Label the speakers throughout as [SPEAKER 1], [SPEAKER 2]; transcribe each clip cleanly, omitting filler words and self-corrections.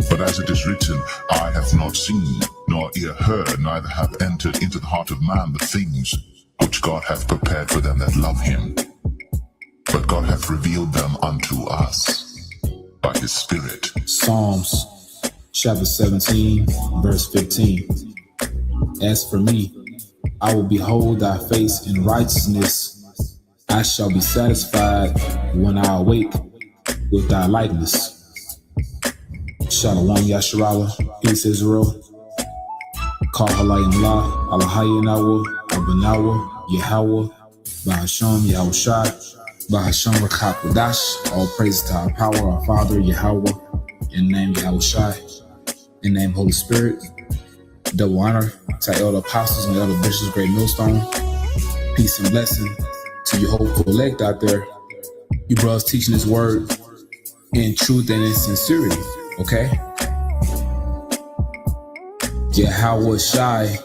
[SPEAKER 1] But as it is written, eye hath not seen, nor ear heard, neither hath entered into the heart of man the things which God hath prepared for them that love him. But God hath revealed them unto us by his Spirit.
[SPEAKER 2] Psalms chapter 17, verse 15. As for me, I will behold thy face in righteousness. I shall be satisfied when I awake with thy likeness. Shalom Yasharala, peace Israel. Kal Halayim La, Alahayinawa, Abanawa, Yahweh, Bahasham, Yahushai, Bahasham Rakakwadash. All praise to our power, our Father, Yahweh, in the name Yahushai, in the name Holy Spirit. Double honor to elder apostles and elder bishops, great millstone. Peace and blessing to your hopeful elect out there. You brothers teaching his word in truth and in sincerity. Okay? Yahweh Shai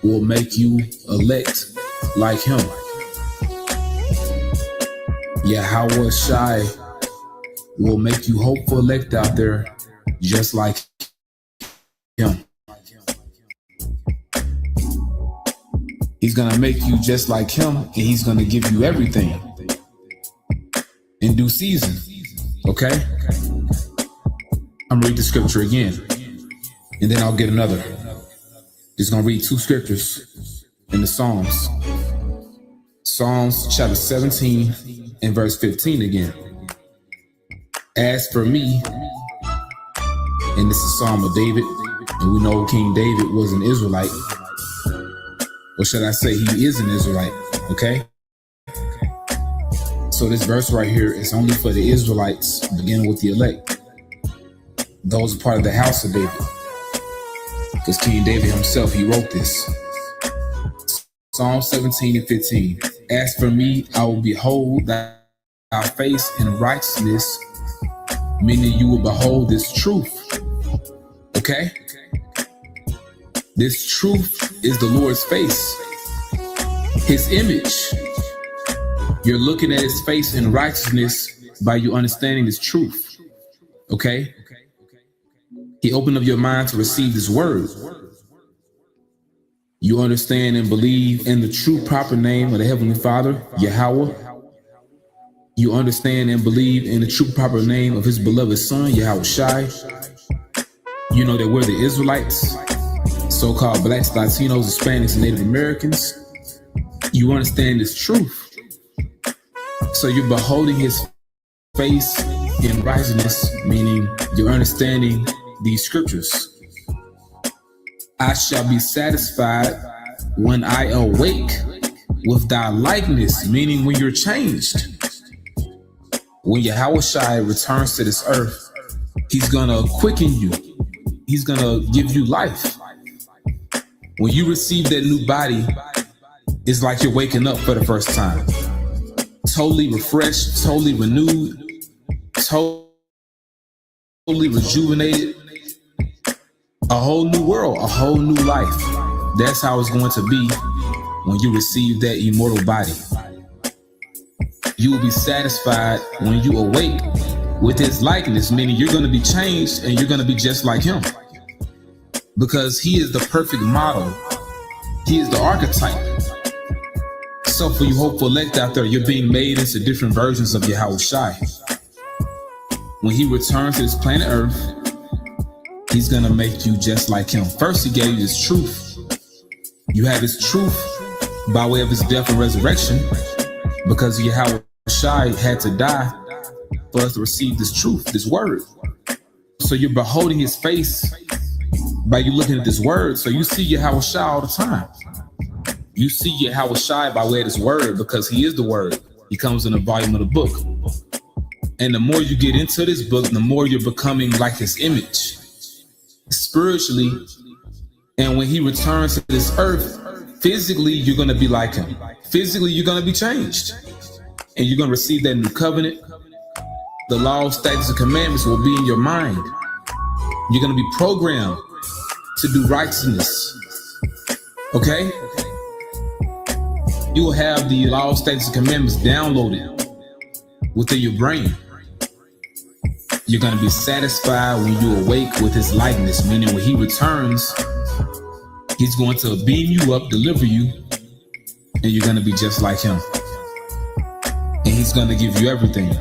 [SPEAKER 2] will make you elect like him. Yahweh Shai will make you hopeful elect out there just like him. He's gonna make you just like him, and he's gonna give you everything in due season. Okay? I'm gonna read the scripture again, and then I'll get another. Just gonna read two scriptures in the Psalms. Psalms chapter 17 and verse 15 again. As for me, and this is Psalm of David, and we know King David was an Israelite. Or should I say he is an Israelite, okay? So this verse right here is only for the Israelites, beginning with the elect. Those are part of the house of David. Because King David himself, he wrote this. Psalm 17 and 15. As for me, I will behold thy face in righteousness, meaning you will behold this truth. Okay? This truth is the Lord's face, his image. You're looking at his face in righteousness by you understanding this truth. Okay? He opened up your mind to receive this word. You understand and believe in the true proper name of the Heavenly Father, Yahweh. You understand and believe in the true proper name of his beloved Son, Yahushai. You know that we're the Israelites, so-called blacks, Latinos, Hispanics, and Native Americans. You understand this truth. So you're beholding his face in righteousness, meaning you're understanding these scriptures. I shall be satisfied when I awake with thy likeness, meaning when you're changed. When Yahushai returns to this earth, he's gonna quicken you. He's gonna give you life. When you receive that new body, it's like you're waking up for the first time. Totally refreshed, totally renewed, totally rejuvenated. A whole new world, a whole new life. That's how it's going to be when you receive that immortal body. You will be satisfied when you awake with his likeness, meaning you're going to be changed and you're going to be just like him. Because he is the perfect model. He is the archetype. So for you hopeful elect out there, you're being made into different versions of Yahushai. When he returns to this planet Earth, he's gonna make you just like him. First, he gave you his truth. You have his truth by way of his death and resurrection, because Yahushai had to die for us to receive this truth, this word. So you're beholding his face by you looking at this word. So you see Yahushai all the time. You see Yahushai by way of this word, because he is the word. He comes in the volume of the book. And the more you get into this book, the more you're becoming like his image spiritually. And when he returns to this earth, physically, you're going to be like him. Physically, you're going to be changed. And you're going to receive that new covenant. The law, statutes, and commandments will be in your mind. You're going to be programmed to do righteousness. Okay? You will have the law, statutes, and commandments downloaded within your brain. You're going to be satisfied when you awake with his likeness, meaning when he returns, he's going to beam you up, deliver you, and you're going to be just like him. And he's going to give you everything.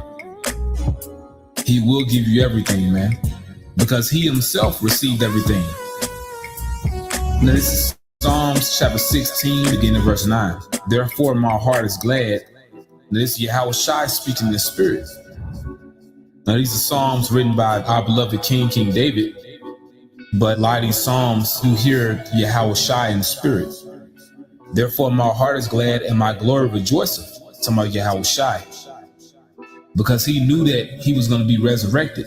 [SPEAKER 2] He will give you everything, man, because he himself received everything. Now this is Psalms chapter 16, beginning at verse 9. Therefore my heart is glad. Now this is Yahweh Shai speaking in the spirit. Now these are Psalms written by our beloved King David, but a lot of these Psalms you hear Yahweh Shai in the spirit. Therefore my heart is glad and my glory rejoiceth. Talking about Yahweh Shai, because he knew that he was going to be resurrected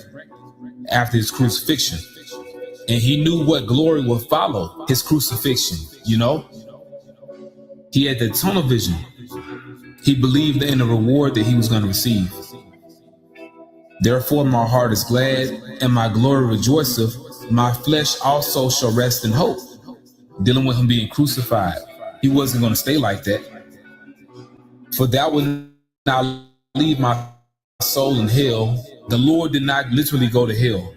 [SPEAKER 2] after his crucifixion. And he knew what glory would follow his crucifixion, you know? He had the tunnel vision. He believed in the reward that he was going to receive. Therefore my heart is glad and my glory rejoiceth. My flesh also shall rest in hope. Dealing with him being crucified. He wasn't going to stay like that. For thou wilt not leave my soul in hell. The Lord did not literally go to hell.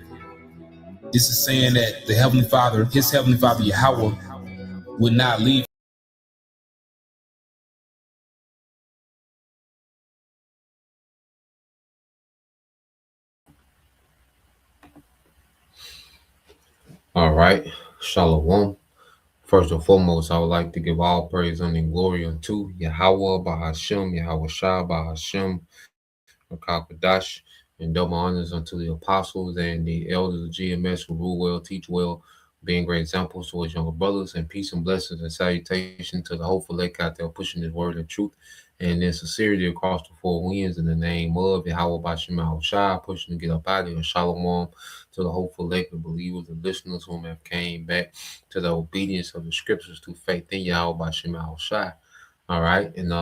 [SPEAKER 2] This is saying that the Heavenly Father, his Heavenly Father Yahweh, would not leave.
[SPEAKER 3] All right, Shalom. First and foremost, I would like to give all praise and glory unto Yahweh Bahashem, Yahweh Shah Bahashem, Rakakadash, and double honors unto the apostles and the elders of GMS who rule well, teach well, being great examples to his younger brothers, and peace and blessings and salutation to the hopeful lake out there pushing his word and truth and in sincerity across the four winds in the name of Yahweh Bashem Yahweh Shai, pushing to get up out of here. Shalom to the hopeful lake of believers and listeners whom have came back to the obedience of the scriptures through faith in Yahweh Bashem Yahweh Shai. All right, and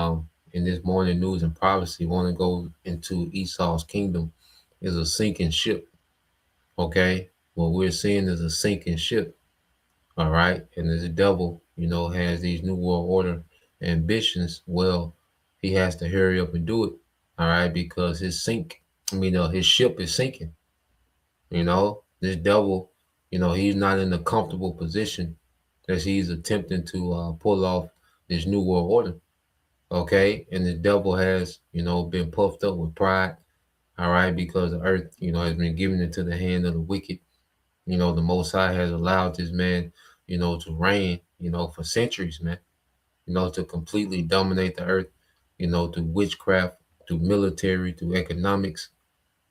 [SPEAKER 3] in this morning news and prophecy, want to go into Esau's kingdom is a sinking ship. Okay, what we're seeing is a sinking ship. All right, and as the devil, has these new world order ambitions, well, he has to hurry up and do it. All right, because his ship is sinking. This devil, he's not in a comfortable position as he's attempting to pull off this new world order. Okay, and the devil has, been puffed up with pride. All right, because the earth, has been given into the hand of the wicked. The Most High has allowed this man, to reign, for centuries, man. To completely dominate the earth, through witchcraft, through military, through economics.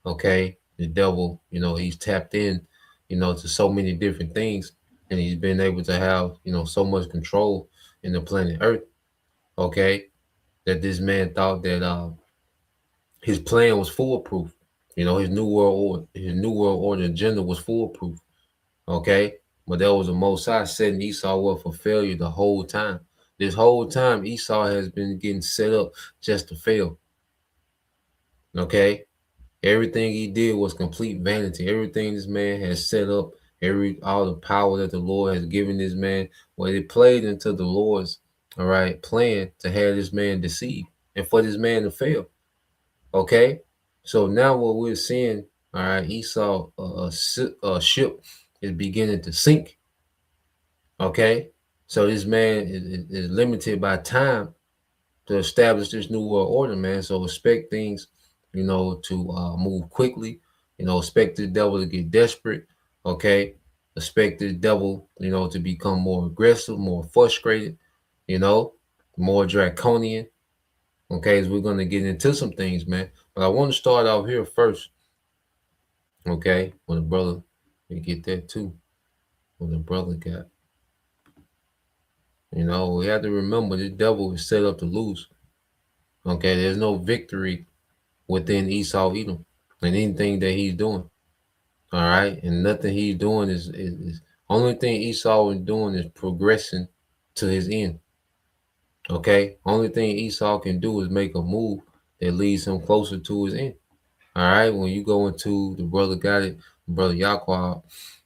[SPEAKER 3] Okay, the devil, he's tapped in, to so many different things, and he's been able to have, so much control in the planet Earth. Okay, that this man thought that his plan was foolproof. His new world order agenda was foolproof. Okay, but that was the Most High setting Esau up for failure the whole time. This whole time, Esau has been getting set up just to fail. Okay, everything he did was complete vanity. Everything this man has set up, all the power that the Lord has given this man, well, it played into the Lord's plan to have this man deceived and for this man to fail. Okay, so now what we're seeing, Esau, a ship is beginning to sink. Okay, so this man is limited by time to establish this new world order, man. So expect things, to move quickly. Expect the devil to get desperate. Okay, expect the devil, to become more aggressive, more frustrated, more draconian. Okay, as we're going to get into some things, man. But I want to start out here first. Okay, when the brother, we get that too. When the brother got, we have to remember the devil is set up to lose. Okay, there's no victory within Esau Edom and anything that he's doing. All right, and nothing he's doing is only thing Esau is doing is progressing to his end. Okay, only thing Esau can do is make a move that leads him closer to his end. All right, when you go into the brother got it, brother Yaqua,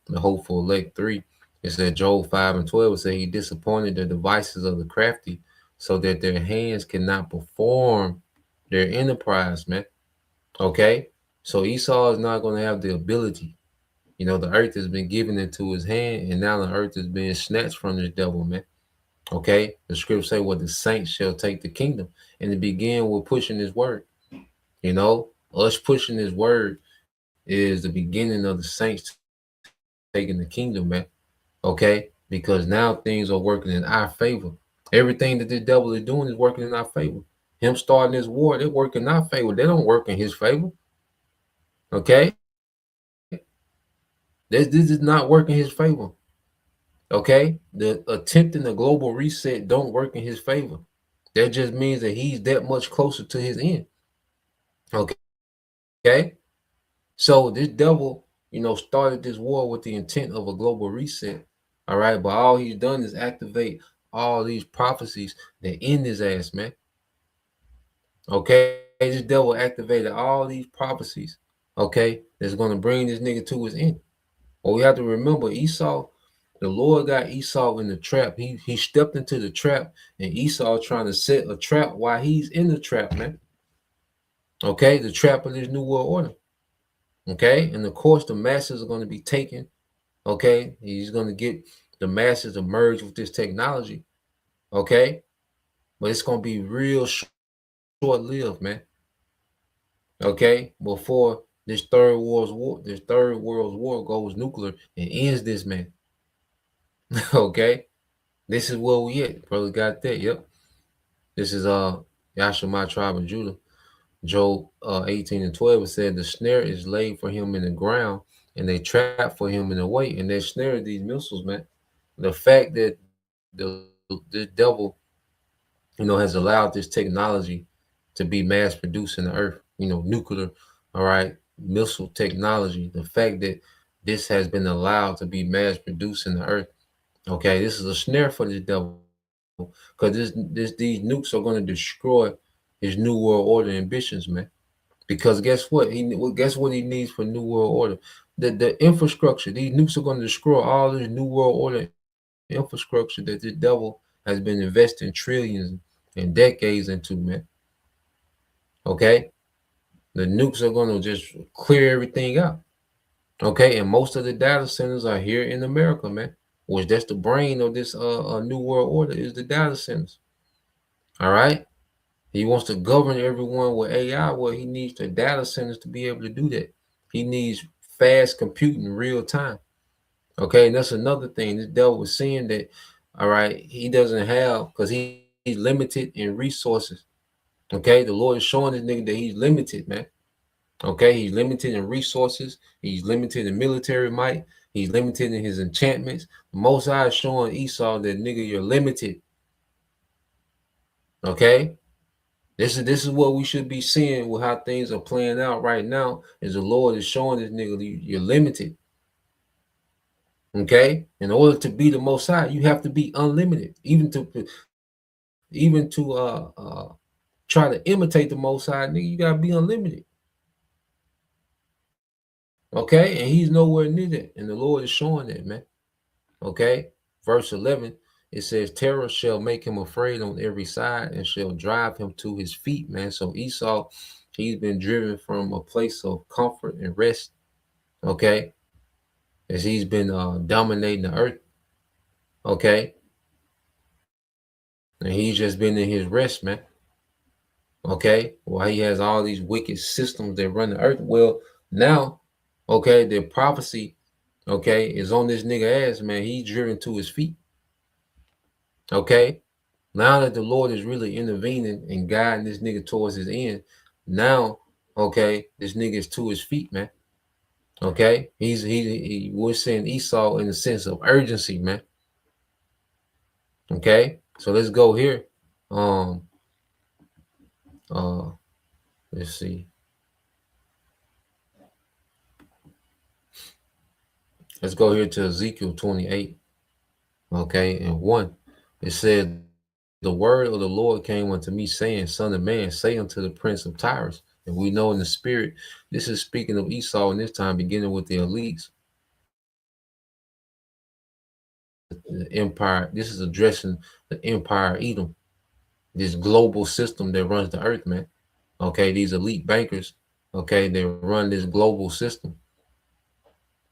[SPEAKER 3] The hopeful elect 3. It said Job 5 and 12. It said he disappointed the devices of the crafty so that their hands cannot perform their enterprise, man. Okay? So Esau is not going to have the ability. You know, the earth has been given into his hand, and now the earth is being snatched from this devil, man. Okay? The scripture say, well, the saints shall take the kingdom. And it began with pushing his word. You know, us pushing his word is the beginning of the saints taking the kingdom, man. Okay? Because now things are working in our favor. Everything that the devil is doing is working in our favor. Him starting this war, they work in our favor. They don't work in his favor. Okay? This is not working his favor. Okay? The attempting a global reset don't work in his favor. That just means that he's that much closer to his end. Okay? So this devil, started this war with the intent of a global reset. All right, but all he's done is activate all these prophecies that end his ass, man. Okay, this devil activated all these prophecies. Okay, that's gonna bring this nigga to his end. But we have to remember Esau. The Lord got Esau in the trap. He stepped into the trap, and Esau trying to set a trap while he's in the trap, man. Okay, the trap of this new world order. Okay, and of course the masses are going to be taken. Okay, he's going to get the masses to merge with this technology. Okay, but it's going to be real short-lived, man. Okay, before this third world war goes nuclear and ends this man. Okay, this is where we at. Brother got that. Yep. This is Yashima tribe of Judah. Job 18 and 12, it said the snare is laid for him in the ground and they trap for him in the way, and they snare these missiles, man. The fact that the devil, has allowed this technology to be mass produced in the earth, nuclear, all right, missile technology. The fact that this has been allowed to be mass produced in the earth, okay, this is a snare for the devil, because these nukes are going to destroy his new world order ambitions, man. Because guess what? Guess what he needs for new world order? The infrastructure. These nukes are going to destroy all this new world order infrastructure that the devil has been investing trillions and decades into, man. Okay? The nukes are going to just clear everything out. Okay? And most of the data centers are here in America, man. Which that's the brain of this new world order is the data centers. All right? He wants to govern everyone with AI. Well, he needs the data centers to be able to do that. He needs fast computing in real time. Okay, and that's another thing. This devil was saying that, all right, he doesn't have, because he's limited in resources. Okay, the Lord is showing this nigga that he's limited, man. Okay, he's limited in resources. He's limited in military might. He's limited in his enchantments. The Most High is showing Esau that, nigga, you're limited. Okay? This is what we should be seeing with how things are playing out right now. Is the Lord is showing this nigga you're limited. Okay, in order to be the Most High, you have to be unlimited. Even to try to imitate the Most High, nigga, you gotta be unlimited. Okay, and he's nowhere near that, and the Lord is showing that, man. Okay, verse 11. It says, terror shall make him afraid on every side and shall drive him to his feet, man. So Esau, he's been driven from a place of comfort and rest, okay, as he's been dominating the earth, okay, and he's just been in his rest, man, okay, while he has all these wicked systems that run the earth. Well, now, okay, the prophecy, okay, is on this nigga ass, man. He's driven to his feet. Okay, now that the Lord is really intervening and guiding this nigga towards his end, now, okay, this nigga is to his feet, man. Okay, we're saying Esau in the sense of urgency, man. Okay, so let's go here. Let's see. Let's go here to Ezekiel 28. Okay, and 1. It said, the word of the Lord came unto me, saying, Son of man, say unto the prince of Tyrus. And we know in the spirit, this is speaking of Esau in this time, beginning with the elites. the empire. This is addressing the empire Edom, this global system that runs the earth, man. Okay, these elite bankers, okay, they run this global system,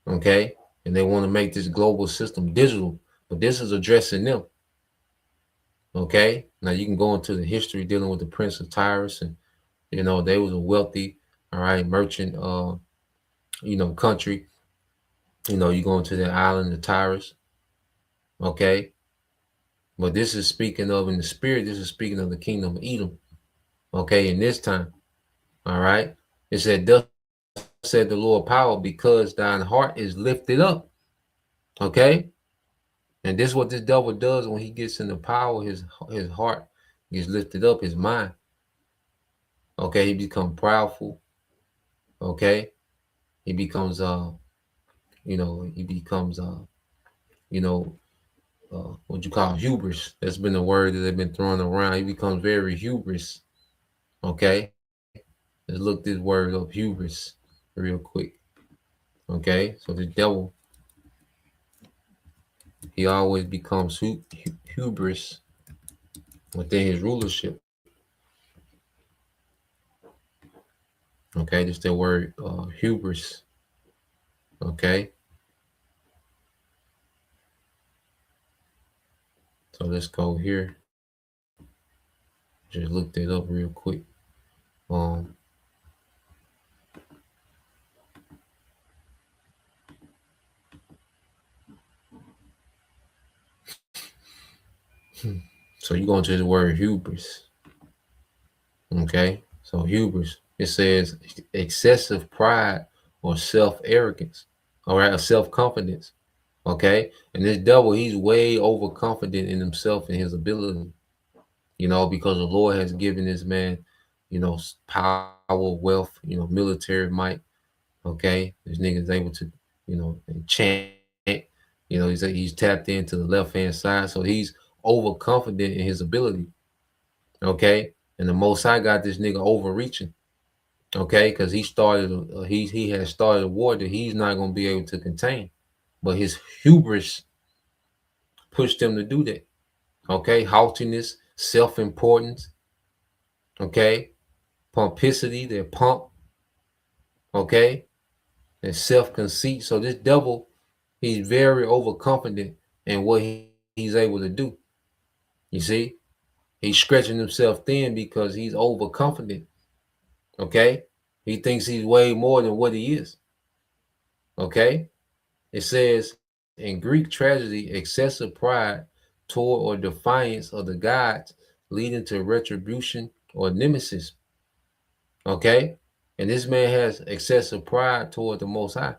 [SPEAKER 3] okay, and they want to make this global system digital, but this is addressing them, okay. Now you can go into the history dealing with the Prince of Tyrus, and they was a wealthy, all right, merchant, country. You go into the island of Tyrus, okay. But this is speaking of in the spirit. This is speaking of the kingdom of Edom, okay. In this time, all right, it said, "Thus said the Lord power, because thine heart is lifted up." Okay, and this is what this devil does when he gets into power. His heart gets lifted up, his mind. Okay, he becomes proudful. Okay, he becomes what you call hubris. That's been the word that they've been throwing around. He becomes very hubris. Okay, let's look this word up, hubris, real quick. Okay, so the devil, he always becomes hubris within his rulership. Okay, this is the word hubris. Okay, so let's go here. Just looked it up real quick. So you go into the word hubris. Okay, so hubris, it says excessive pride or self-arrogance, all right, or self-confidence. Okay, and this devil, he's way overconfident in himself and his ability, because the Lord has given this man, power, wealth, military might. Okay, this nigga is able to, enchant. He's tapped into the left hand side, so he's overconfident in his ability. Okay, and the Most High got this nigga overreaching. Okay, because he has started a war that he's not gonna be able to contain, but his hubris pushed him to do that. Okay, haughtiness, self-importance. Okay, pomposity, their pomp. Okay, and self-conceit. So this devil, he's very overconfident in what he's able to do. You see, he's stretching himself thin because he's overconfident. Okay, he thinks he's way more than what he is. Okay, it says in Greek tragedy, excessive pride toward or defiance of the gods, leading to retribution or nemesis. Okay, and this man has excessive pride toward the Most High.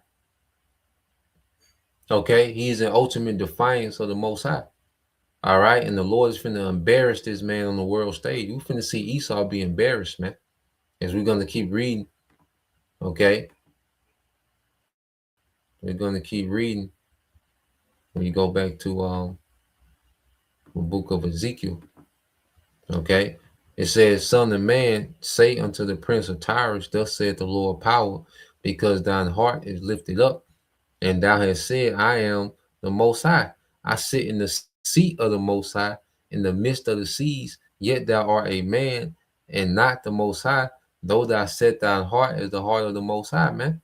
[SPEAKER 3] Okay, he's in ultimate defiance of the Most High. All right, and the Lord is finna embarrass this man on the world stage. We're finna see Esau be embarrassed, man, as we're gonna keep reading. Okay, we're gonna keep reading. When you go back to the book of Ezekiel, okay, it says, "Son of man, say unto the prince of Tyrus, thus saith the Lord power, because thine heart is lifted up, and thou hast said, I am the Most High. I sit in the seat of the Most High, in the midst of the seas, yet thou art a man, and not the Most High, though thou set thine heart as the heart of the Most High," man.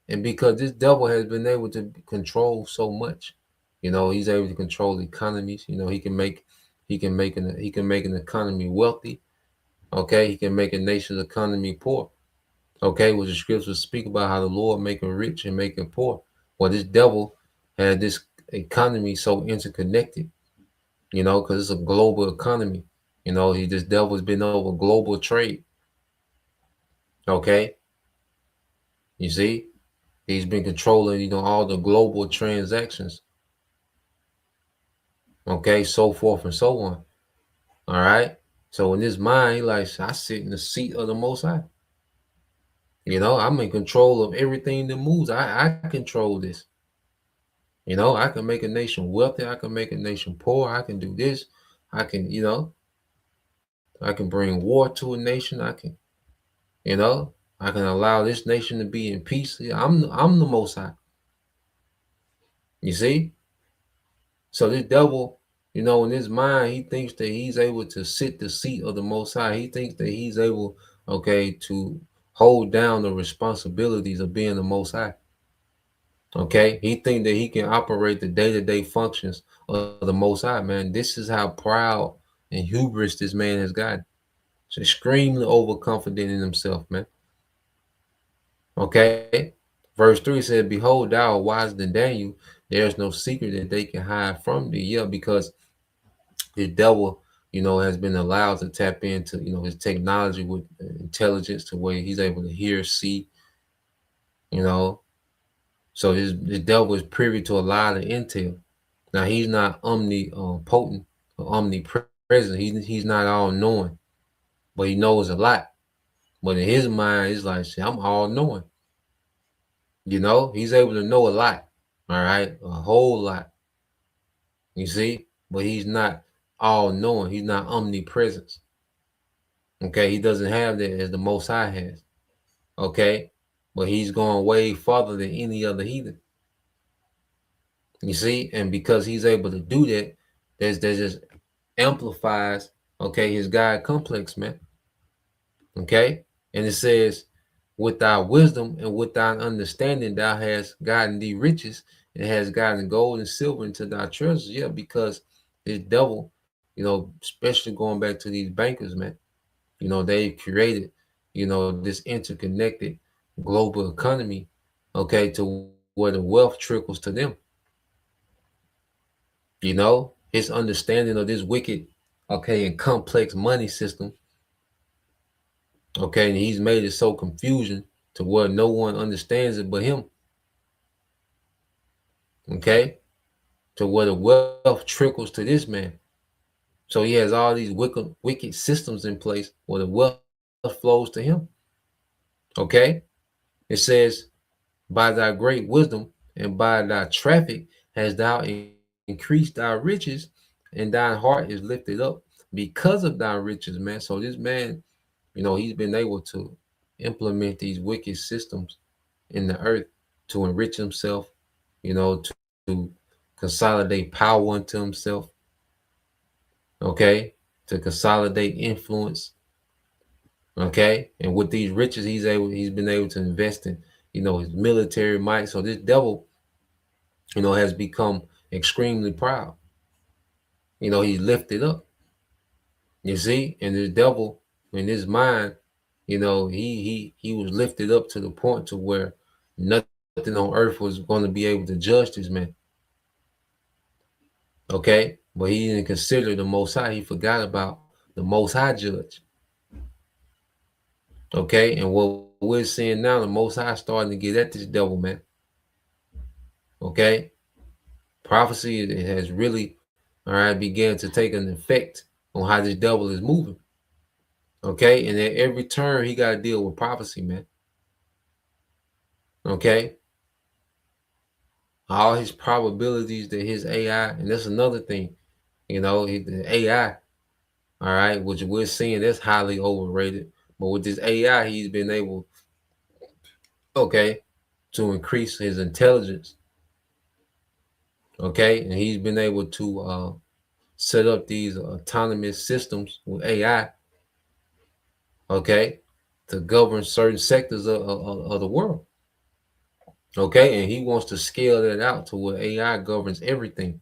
[SPEAKER 3] And because this devil has been able to control so much, he's able to control economies. He can make an economy wealthy. Okay, he can make a nation's economy poor. Okay, which the scriptures speak about how the Lord make him rich and make him poor. Well, this devil had this economy so interconnected, because it's a global economy. This devil's been over global trade. Okay, you see, he's been controlling, all the global transactions. Okay, so forth and so on. All right. So in his mind, he like, I sit in the seat of the Most High. I'm in control of everything that moves. I control this. I can make a nation wealthy. I can make a nation poor. I can do this. I can, I can bring war to a nation. I can, I can allow this nation to be in peace. I'm the Most High. You see? So this devil, in his mind, he thinks that he's able to sit the seat of the Most High. He thinks that he's able, to hold down the responsibilities of being the Most High. Okay, he thinks that he can operate the day-to-day functions of the Most High, man. This is how proud and hubris this man has gotten. So extremely overconfident in himself, man. Okay, verse 3 said, "Behold, thou art wiser than Daniel. There is no secret that they can hide from thee." Yeah, because the devil, has been allowed to tap into, his technology with intelligence to where he's able to hear, see, you know. So the devil is privy to a lot of intel. Now he's not omnipotent or omnipresent. He's not all knowing, but he knows a lot. But in his mind, it's like, I'm all knowing. He's able to know a lot. All right, a whole lot. You see, but he's not all knowing. He's not omnipresent. Okay, he doesn't have that as the Most High has. Okay, but he's going way farther than any other heathen. You see, and because he's able to do that, that just amplifies, his God complex, man. Okay, and it says, "With thy wisdom and with thine understanding, thou hast gotten thee riches, and has gotten gold and silver into thy treasures." Yeah, because this devil, especially going back to these bankers, man. They've created, this interconnected global economy, to where the wealth trickles to them. His understanding of this wicked, and complex money system, and he's made it so confusion to where no one understands it but him. Okay, to where the wealth trickles to this man. So he has all these wicked systems in place where the wealth flows to him. Okay, it says, "By thy great wisdom and by thy traffic hast thou increased thy riches, and thine heart is lifted up because of thy riches," man. So this man, he's been able to implement these wicked systems in the earth to enrich himself, to consolidate power unto himself, okay, to consolidate influence, okay. And with these riches, he's been able to invest in, his military might. So this devil, has become extremely proud. He's lifted up. You see, and the devil in his mind, he was lifted up to the point to where nothing on earth was going to be able to judge this man. Okay, but he didn't consider the Most High. He forgot about the Most High judge. Okay, and what we're seeing now, the Most High starting to get at this devil, man. Okay, prophecy, it has really, began to take an effect on how this devil is moving. Okay, and at every turn, he got to deal with prophecy, man. Okay, all his probabilities that his AI, and that's another thing, the AI, all right, which we're seeing that's highly overrated. But with this AI, he's been able, to increase his intelligence. Okay, and he's been able to set up these autonomous systems with AI, to govern certain sectors of the world. Okay, and he wants to scale that out to where AI governs everything.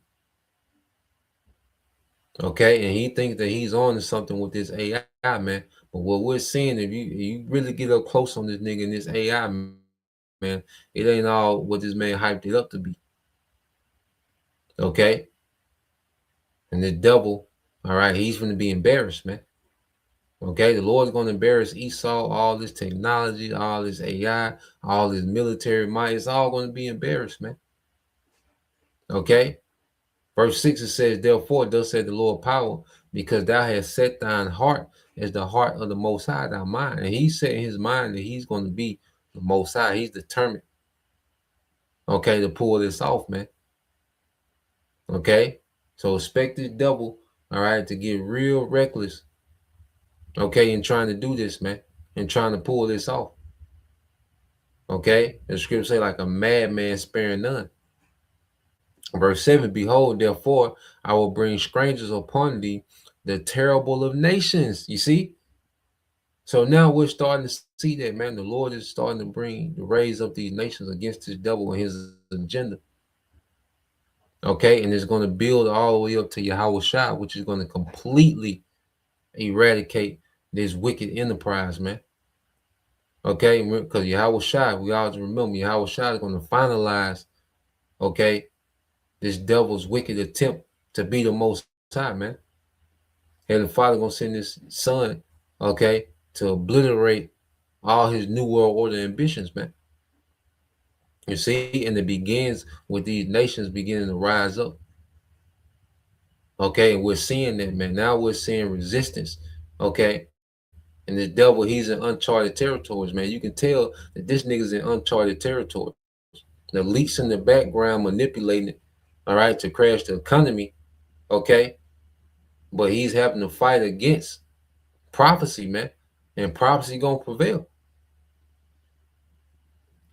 [SPEAKER 3] Okay, and he thinks that he's on to something with this AI, man. But what we're seeing, if you really get up close on this nigga and this AI, man, it ain't all what this man hyped it up to be. Okay, and the devil, all right, he's going to be embarrassed, man. Okay, the Lord's going to embarrass Esau, all this technology, all this AI, all this military might. It's all going to be embarrassed, man. Okay, verse 6, it says, "Therefore, thus said the Lord power, because thou hast set thine heart as the heart of the Most High, thy mind." And he set in his mind that he's going to be the Most High. He's determined, to pull this off, man. Okay, so expect this devil, all right, to get real reckless, in trying to do this, man, and trying to pull this off. Okay, the scripture say, like a madman sparing none. Verse 7, behold, therefore, I will bring strangers upon thee, the terrible of nations. You see? So now we're starting to see that, man. The Lord is starting to raise up these nations against this devil and his agenda. Okay, and it's going to build all the way up to Yahweh Shai, which is going to completely eradicate this wicked enterprise, man. Okay, because Yahweh Shai, we always remember Yahweh Shai is going to finalize, okay, this devil's wicked attempt to be the most high, man. And the Father gonna send his son, okay, to obliterate all his new world order ambitions, man. You see, and it begins with these nations beginning to rise up. Okay, and we're seeing that, man. Now we're seeing resistance. Okay. And the devil, he's in uncharted territories, man. You can tell that this nigga's in uncharted territories. The leaks in the background manipulating it, all right, to crash the economy. Okay. But he's having to fight against prophecy, man. And prophecy gonna prevail.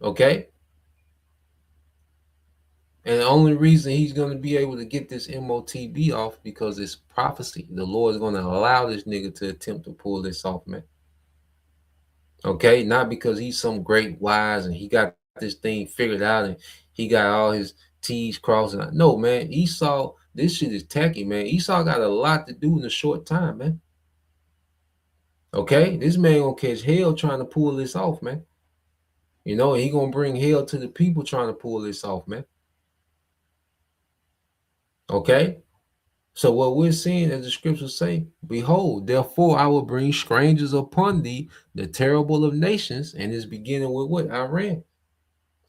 [SPEAKER 3] Okay. And the only reason he's going to be able to get this MOTB off because it's prophecy. The Lord is going to allow this nigga to attempt to pull this off, man. Okay, not because he's some great wise and he got this thing figured out and he got all his T's crossed. No, man, Esau, this shit is tacky, man. Esau got a lot to do in a short time, man. Okay, this man gonna catch hell trying to pull this off, man. You know, he gonna bring hell to the people trying to pull this off, man. Okay. So what we're seeing, as the scriptures say, behold, therefore I will bring strangers upon thee, the terrible of nations, and it's beginning with what? Iran.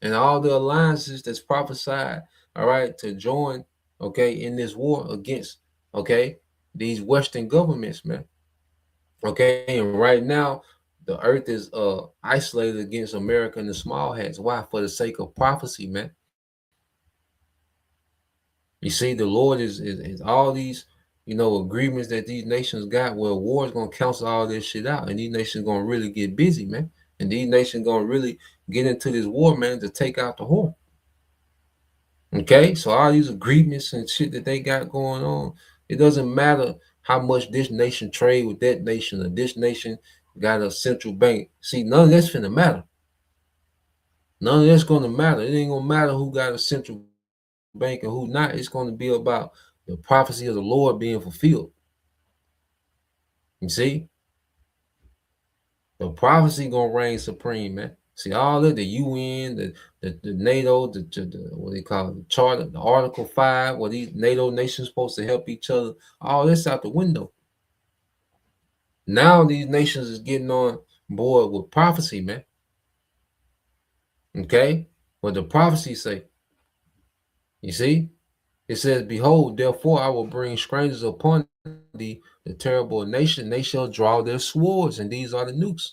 [SPEAKER 3] And all the alliances that's prophesied, all right, to join, okay, in this war against, okay, these Western governments, man. Okay, and right now, the earth is isolated against America and the small hats. Why? For the sake of prophecy, man. You see, the Lord is all these, you know, agreements that these nations got. Well, war is gonna cancel all this shit out, and these nations gonna really get busy, man. And these nations gonna really get into this war, man, to take out the whore. Okay, so all these agreements and shit that they got going on, it doesn't matter how much this nation trade with that nation or this nation got a central bank. See, none of that's finna matter. None of that's gonna matter. It ain't gonna matter who got a central bank and who not. It's going to be about the prophecy of the Lord being fulfilled. You see, the prophecy gonna reign supreme, man. See, all of the UN, the NATO, the what they call it, the charter, the Article 5, where these NATO nations supposed to help each other, all this out the window. Now these nations is getting on board with prophecy, man. Okay, what the prophecy say? You see, it says, behold, therefore I will bring strangers upon thee, the terrible nation. They shall draw their swords, and these are the nukes.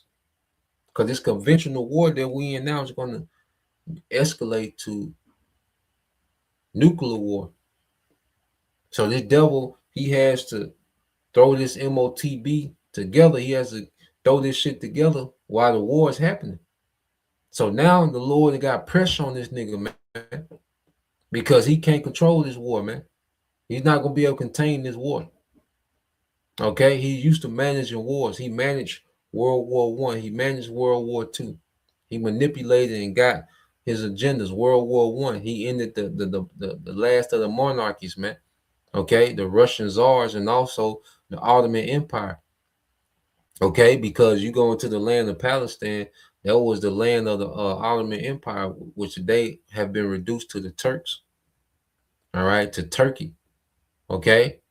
[SPEAKER 3] Because this conventional war that we in now is going to escalate to nuclear war. So this devil, he has to throw this MOTB together. He has to throw this shit together while the war is happening. So now the Lord got pressure on this nigga, man, because he can't control this war, man. He's not going to be able to contain this war. Okay, he used to managing wars. He managed World War I. He managed World War II. He manipulated and got his agendas. World War I. He ended the last of the monarchies, man. Okay, the Russian czars and also the Ottoman Empire. Okay, because you go into the land of Palestine, that was the land of the Ottoman Empire, which today have been reduced to the Turks. All right, to Turkey. Okay.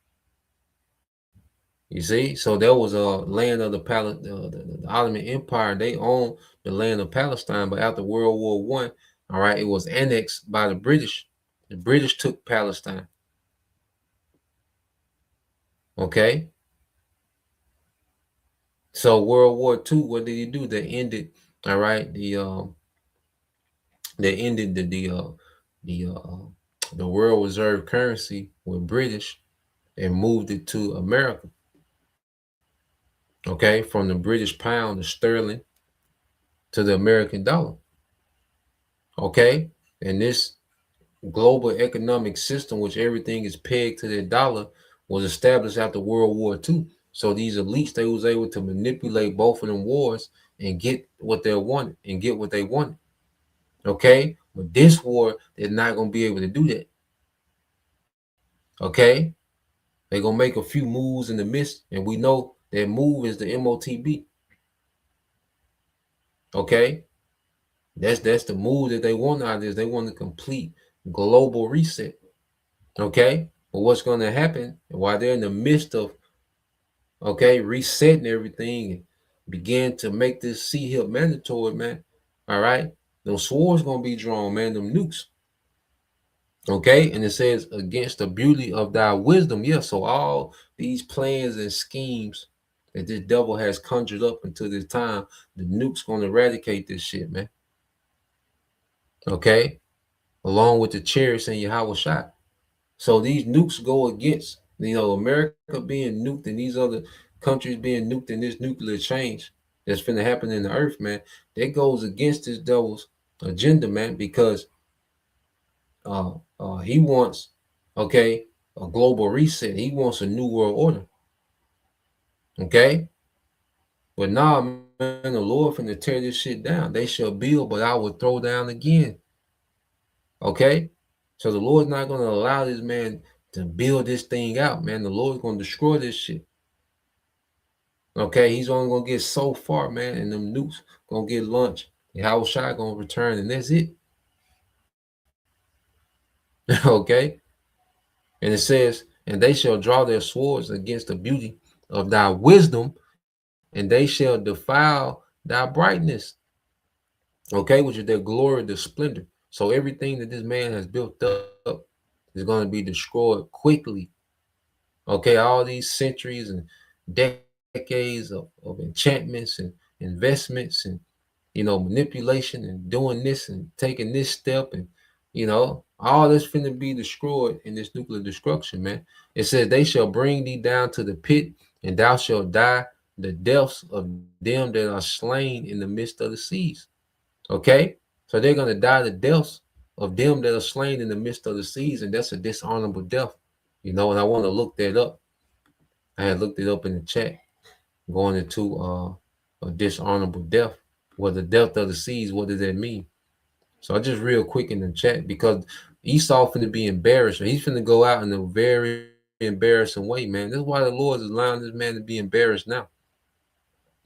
[SPEAKER 3] You see, so there was a land of the Ottoman Empire. They owned the land of Palestine, but after World War I, all right, it was annexed by the British. The British took Palestine. Okay. So World War II, what did he do? They ended, all right, they ended the world reserve currency with British and moved it to America. Okay, from the British pound, the sterling, to the American dollar. Okay, and this global economic system, which everything is pegged to the dollar, was established after World War II. So these elites, they was able to manipulate both of them wars and get what they wanted and get what they wanted. Okay, but this war, they're not gonna be able to do that. Okay, they're gonna make a few moves in the midst, and we know that move is the MOTB. Okay, that's the move that they want out of this. They want a complete global reset. Okay, but what's gonna happen while they're in the midst of resetting everything and begin to make this CHIP mandatory, man? All right, them swords gonna be drawn, man. Them nukes. Okay, and it says against the beauty of thy wisdom. Yeah, so all these plans and schemes that this devil has conjured up until this time, the nuke's gonna eradicate this shit, man. Okay, along with the chariots and Yahweh shot. So these nukes go against, America being nuked and these other countries being nuked in this nuclear change that's finna happen in the earth, man. That goes against this devil's agenda, man, because he wants, a global reset. He wants a new world order. Okay, but nah, man, the Lord finna tear this shit down. They shall build, but I will throw down again. Okay, so the Lord's not gonna allow this man to build this thing out, man. The Lord's gonna destroy this shit. Okay, he's only gonna get so far, man, and them nukes gonna get launched. And Howard Shai gonna return, and that's it. Okay, and it says, and they shall draw their swords against the beauty of thy wisdom, and they shall defile thy brightness. Okay, which is their glory, their splendor. So everything that this man has built up is going to be destroyed quickly. Okay, all these centuries and decades of enchantments and investments and manipulation and doing this and taking this step and all this finna be destroyed in this nuclear destruction, man. It says they shall bring thee down to the pit, and thou shalt die the deaths of them that are slain in the midst of the seas. Okay, so they're gonna die the deaths of them that are slain in the midst of the seas, and that's a dishonorable death. And I want to look that up. I had looked it up in the chat, going into a dishonorable death. Well, the death of the seas, what does that mean? So I just real quick in the chat, because Esau finna be embarrassed. He's finna go out in a very embarrassing way, man. This is why the Lord is allowing this man to be embarrassed now.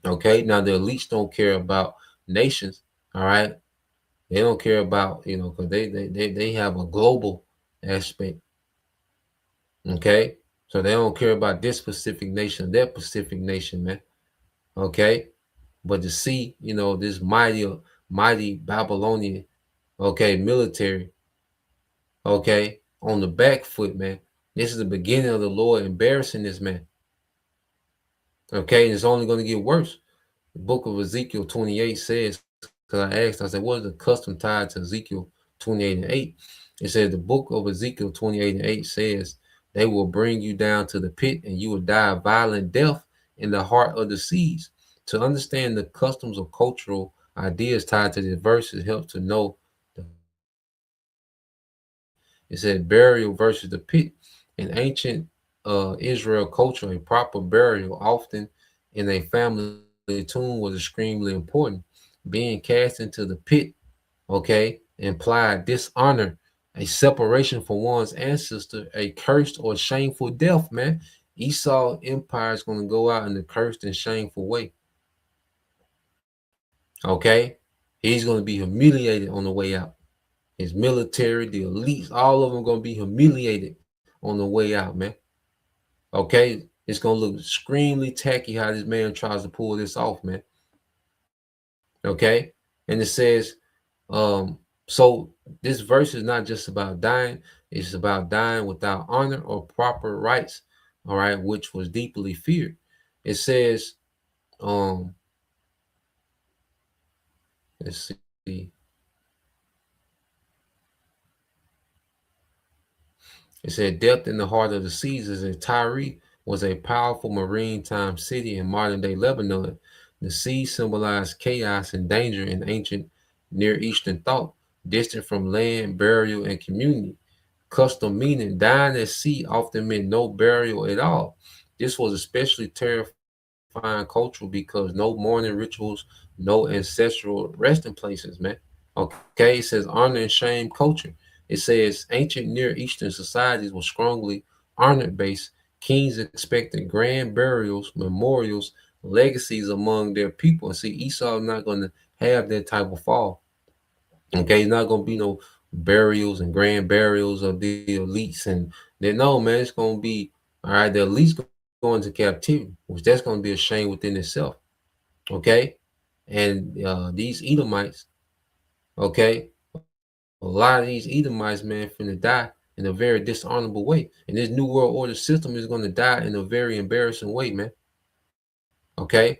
[SPEAKER 3] Okay, now the elites don't care about nations. All right, they don't care about because they have a global aspect. Okay, so they don't care about this specific nation, that Pacific nation, man. Okay, but to see this mighty Babylonian military on the back foot, man. This is the beginning of the Lord embarrassing this man. Okay, and it's only going to get worse. The book of Ezekiel 28 says, because I asked, I said, what is the custom tied to Ezekiel 28 and 8? It says the book of Ezekiel 28 and 8 says, they will bring you down to the pit and you will die a violent death in the heart of the seas. To understand the customs of cultural ideas tied to this verse, it helps to know. It said burial versus the pit. In ancient Israel culture, a proper burial, often in a family tomb, was extremely important. Being cast into the pit, implied dishonor, a separation from one's ancestor, a cursed or shameful death, man. Esau empire is going to go out in a cursed and shameful way. Okay, he's going to be humiliated on the way out. His military, the elites, all of them going to be humiliated on the way out, man. Okay, it's going to look extremely tacky how this man tries to pull this off, man. Okay, and it says, so this verse is not just about dying, it's about dying without honor or proper rights, all right, which was deeply feared. It says, let's see. It said, depth in the heart of the seas is a Tyre was a powerful maritime city in modern-day Lebanon. The sea symbolized chaos and danger in ancient Near Eastern thought, distant from land, burial, and community. custom meaning dying at sea often meant no burial at all. This was especially terrifying cultural because no mourning rituals, no ancestral resting places, man. Okay, it says honor and shame culture. It says ancient Near Eastern societies were strongly honor based. Kings expected grand burials, memorials, legacies among their people. And see, Esau not going to have that type of fall. Okay, it's not going to be no burials and grand burials of the elites. And they know, man, it's going to be, all right, the elites go into captivity, which that's going to be a shame within itself. Okay, and these Edomites, okay, a lot of these Edomites, man, finna die in a very dishonorable way. And this New World Order system is going to die in a very embarrassing way, man. Okay.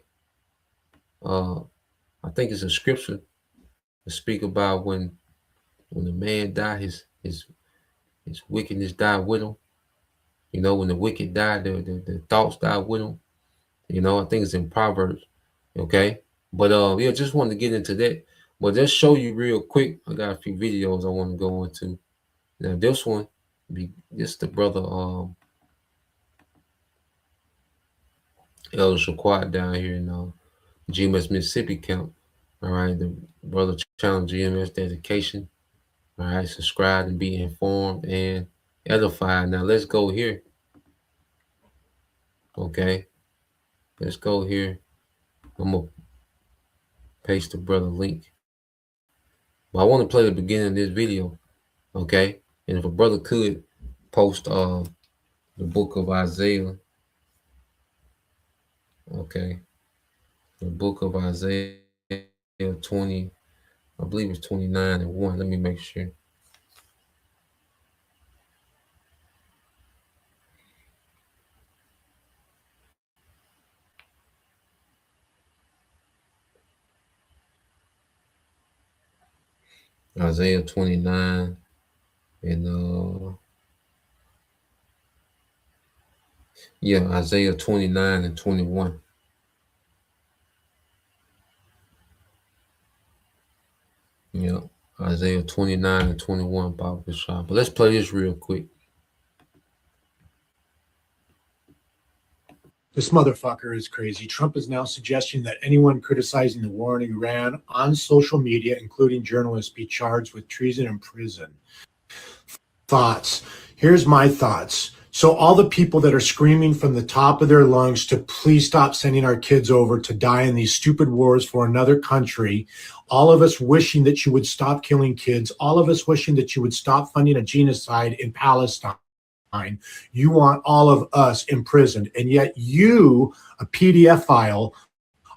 [SPEAKER 3] I think it's a scripture to speak about when the man died, his wickedness died with him. You know, when the wicked died, the thoughts died with him. You know, I think it's in Proverbs. Okay. But yeah, just wanted to get into that. But just show you real quick. I got a few videos I want to go into. Now this one this the brother Elder Shaquat down here in GMS Mississippi camp. All right, the brother challenge GMS dedication. All right, subscribe and be informed and edified. Now let's go here. Okay, let's go here. I'm gonna paste the brother link. But I want to play the beginning of this video. Okay, and if a brother could post the book of Isaiah. Okay, the book of Isaiah 20, I believe it's 29 and 1. Let me make sure. Isaiah 29 and yeah, Isaiah 29 and 21. Yeah, Isaiah 29 and 21, Bob Bishop. But let's play this real quick.
[SPEAKER 4] This motherfucker is crazy. Trump is now suggesting that anyone criticizing the war in Iran on social media, including journalists, be charged with treason in prison. Thoughts. Here's my thoughts. So all the people that are screaming from the top of their lungs to please stop sending our kids over to die in these stupid wars for another country, all of us wishing that you would stop killing kids, all of us wishing that you would stop funding a genocide in Palestine. You want all of us imprisoned, and yet you, a PDF file,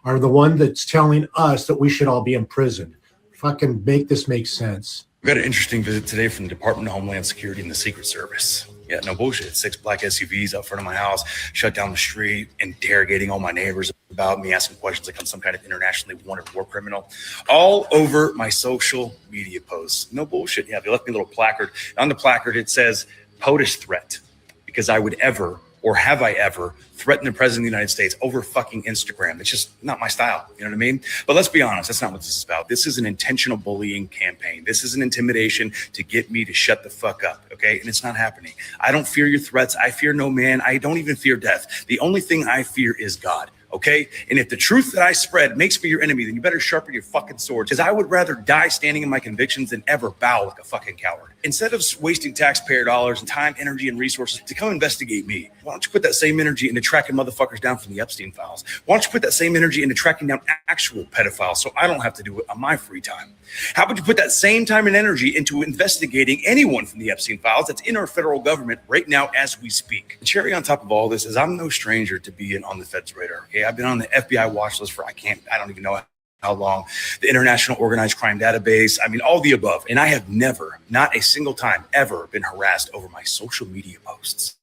[SPEAKER 4] are the one that's telling us that we should all be imprisoned. Fucking make this make sense.
[SPEAKER 5] We got an interesting visit today from the Department of Homeland Security and the Secret Service. Yeah, no bullshit. 6 black SUVs out front of my house, shut down the street, interrogating all my neighbors about me, asking questions like I'm some kind of internationally wanted war criminal, all over my social media posts. No bullshit. Yeah, they left me a little placard. On the placard, it says, POTUS threat, because I would ever, or have I ever, threatened the president of the United States over fucking Instagram. It's just not my style. You know what I mean? But let's be honest, that's not what this is about. This is an intentional bullying campaign. This is an intimidation to get me to shut the fuck up, okay? And it's not happening. I don't fear your threats. I fear no man. I don't even fear death. The only thing I fear is God. Okay. And if the truth that I spread makes me your enemy, then you better sharpen your fucking sword, because I would rather die standing in my convictions than ever bow like a fucking coward. Instead of wasting taxpayer dollars and time, energy, and resources to come investigate me, why don't you put that same energy into tracking motherfuckers down from the Epstein files? Why don't you put that same energy into tracking down actual pedophiles so I don't have to do it on my free time? How about you put that same time and energy into investigating anyone from the Epstein files that's in our federal government right now as we speak? The cherry on top of all this is I'm no stranger to being on the Fed's radar. Okay, I've been on the FBI watch list for I don't even know how long, the International Organized Crime Database, I mean, all the above. And I have never, not a single time, ever been harassed over my social media posts.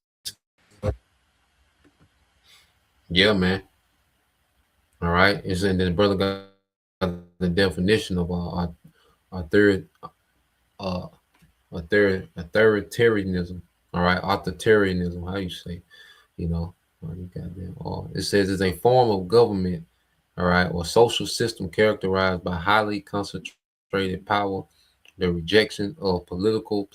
[SPEAKER 3] Yeah, man. All right. And then the brother got the definition of authoritarianism. All right. Authoritarianism, how you say, you know, it says it's a form of government, all right, or social system characterized by highly concentrated power, the rejection of political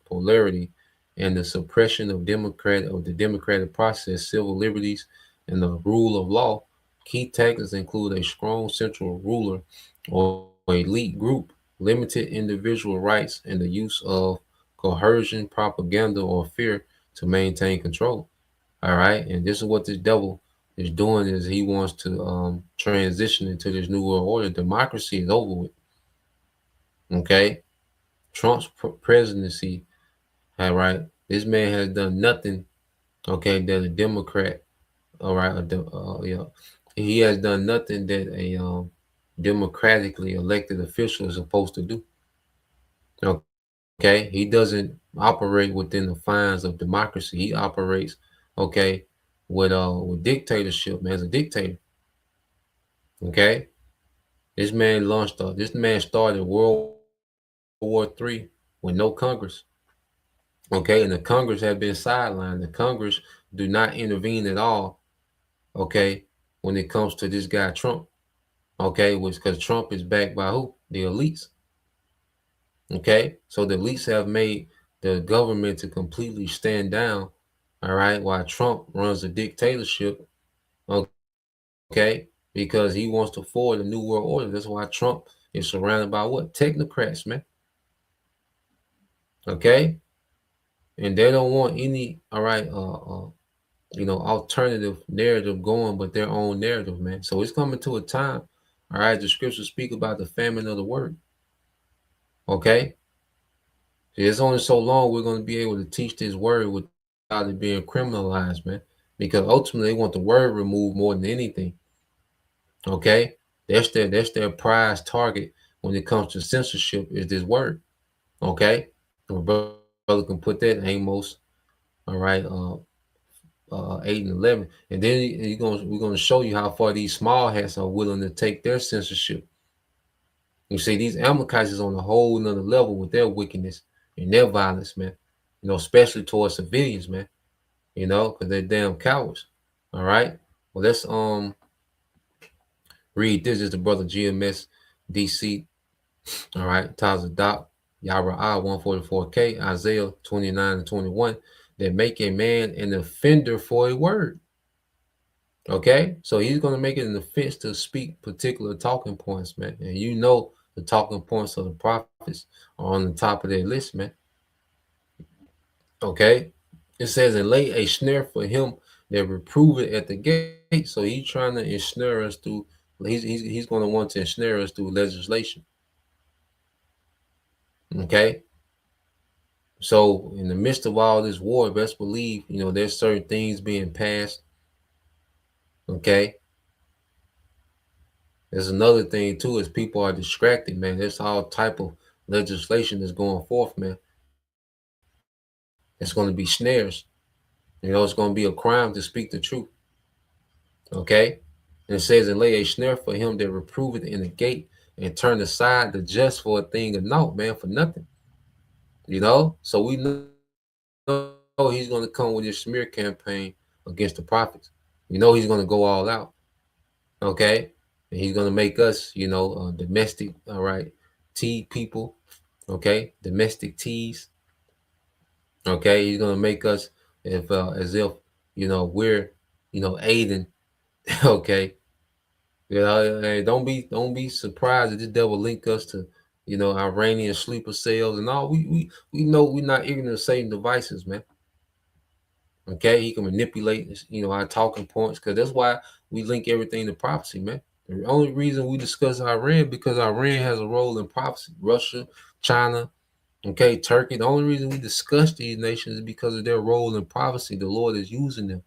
[SPEAKER 3] polarity, and the suppression of the democratic process, civil liberties, and the rule of law. Key tactics include a strong central ruler or elite group, limited individual rights, and the use of coercion, propaganda, or fear to maintain control. All right, and this is what this devil is doing: is he wants to transition into this new world order. Democracy is over with. Okay, Trump's presidency. All right, this man has done nothing. Okay, that a Democrat. All right, yeah, he has done nothing that a democratically elected official is supposed to do. Okay, he doesn't operate within the fines of democracy. He operates, okay, with dictatorship, man, as a dictator. Okay, this man started World War III with no Congress. Okay, and the Congress have been sidelined. The Congress do not intervene at all. Okay, when it comes to this guy Trump. Okay, which because Trump is backed by who? The elites. Okay, so the elites have made the government to completely stand down. All right, while Trump runs a dictatorship. Okay, because he wants to forward a new world order. That's why Trump is surrounded by what? Technocrats, man. Okay, and they don't want any, all right, alternative narrative going, but their own narrative, man. So it's coming to a time, all right, the scriptures speak about the famine of the word. Okay, it's only so long we're going to be able to teach this word without it being criminalized, man, because ultimately they want the word removed more than anything. Okay, that's their prize target when it comes to censorship is this word. Okay, my brother can put that in Amos, all right, 8 and 11, and then we're gonna show you how far these small hats are willing to take their censorship. You see, these Amalekites is on a whole nother level with their wickedness and their violence, man. Especially towards civilians, man. Because they're damn cowards. All right. Well, let's read this. Is the brother GMS DC. All right. Taza Doc, Yara I 144K, Isaiah 29 and 21. That make a man an offender for a word. Okay, so he's going to make it an offense to speak particular talking points, man. And the talking points of the prophets are on the top of their list, man. Okay, it says, and lay a snare for him that reprove it at the gate. So he's trying to ensnare us through. He's going to want to ensnare us through legislation. Okay. So in the midst of all this war, best believe there's certain things being passed. Okay. There's another thing too, is people are distracted, man. There's all type of legislation that's going forth, man. It's going to be snares. It's going to be a crime to speak the truth. Okay? And it says, and lay a snare for him that reproveth in the gate and turn aside the just for a thing of naught, man, for nothing. So we know he's going to come with his smear campaign against the prophets. He's going to go all out. Okay? And he's going to make us, domestic, all right, tea people, okay, domestic teas. Okay, he's going to make us as if we're aiding. Okay, hey, don't be surprised that this devil link us to Iranian sleeper cells and all. We know we're not ignorant of Satan devices, man. Okay, he can manipulate our talking points, because that's why we link everything to prophecy, man. The only reason we discuss Iran, because Iran has a role in prophecy. Russia, China, okay, Turkey. The only reason we discuss these nations is because of their role in prophecy. The Lord is using them.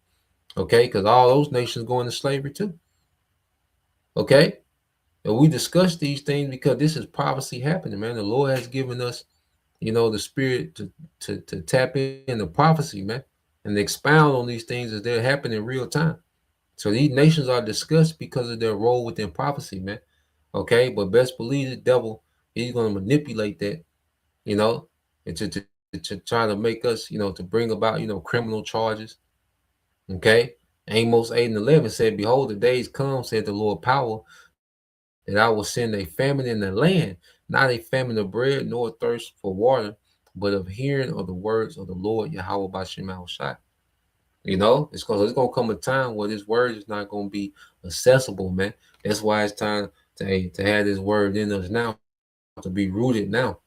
[SPEAKER 3] Okay, because all those nations go into slavery too. Okay, and we discuss these things because this is prophecy happening, man. The Lord has given us, the spirit to tap into prophecy, man, and expound on these things as they're happening in real time. So these nations are discussed because of their role within prophecy, man. Okay, but best believe the devil, he's going to manipulate that, and to try to make us, to bring about, criminal charges. Okay, Amos 8 and 11 said, behold, the days come, said the Lord power, that I will send a famine in the land, not a famine of bread, nor thirst for water, but of hearing of the words of the Lord Yahweh Bashem Yahushai. You know, it's gonna come a time where this word is not gonna be accessible, man. That's why it's time to have this word in us now, to be rooted now.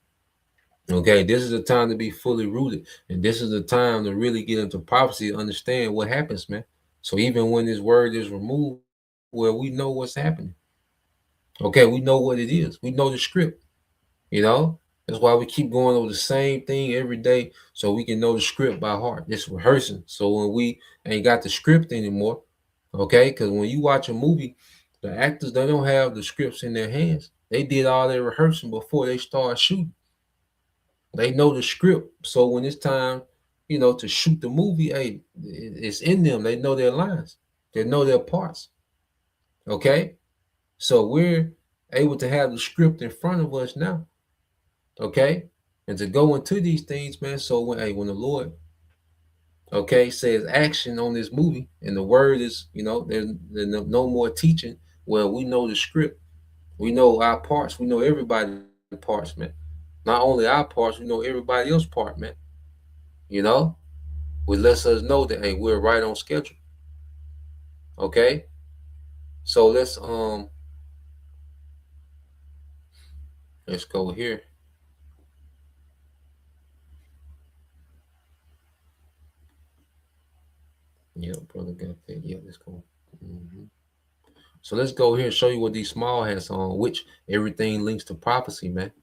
[SPEAKER 3] Okay, this is the time to be fully rooted, and this is the time to really get into prophecy, understand what happens, man. So even when this word is removed, well, we know what's happening. Okay, we know what it is. We know the script. You know, that's why we keep going over the same thing every day, so we can know the script by heart. It's rehearsing. So when we ain't got the script anymore, okay, because when you watch a movie, the actors, they don't have the scripts in their hands. They did all their rehearsing before they start shooting. They know the script. So when it's time, you know, to shoot the movie, hey, it's in them. They know their lines. They know their parts. Okay? So we're able to have the script in front of us now. Okay? And to go into these things, man. So when the Lord, okay, says action on this movie, and the word is, you know, there's no more teaching. Well, we know the script. We know our parts. We know everybody's parts, man. Not only our parts, we know everybody else's part, man. You know, which lets us know that, hey, we're right on schedule. Okay, so let's go here. Yeah, brother got that. Yeah, let's go. So let's go here and show you what these small hats on, which everything links to prophecy, man.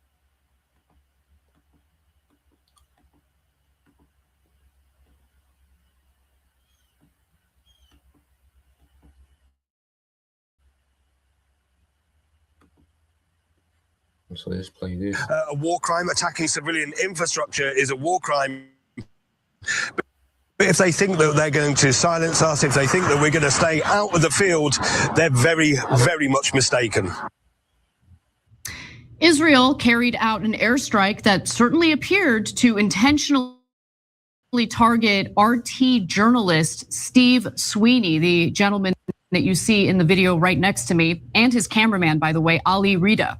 [SPEAKER 3] So let's play this.
[SPEAKER 6] A war crime. Attacking civilian infrastructure is a war crime. But if they think that they're going to silence us, if they think that we're going to stay out of the field, they're very, very much mistaken.
[SPEAKER 7] Israel carried out an airstrike that certainly appeared to intentionally target RT journalist Steve Sweeney, the gentleman that you see in the video right next to me, and his cameraman, by the way, Ali Rida,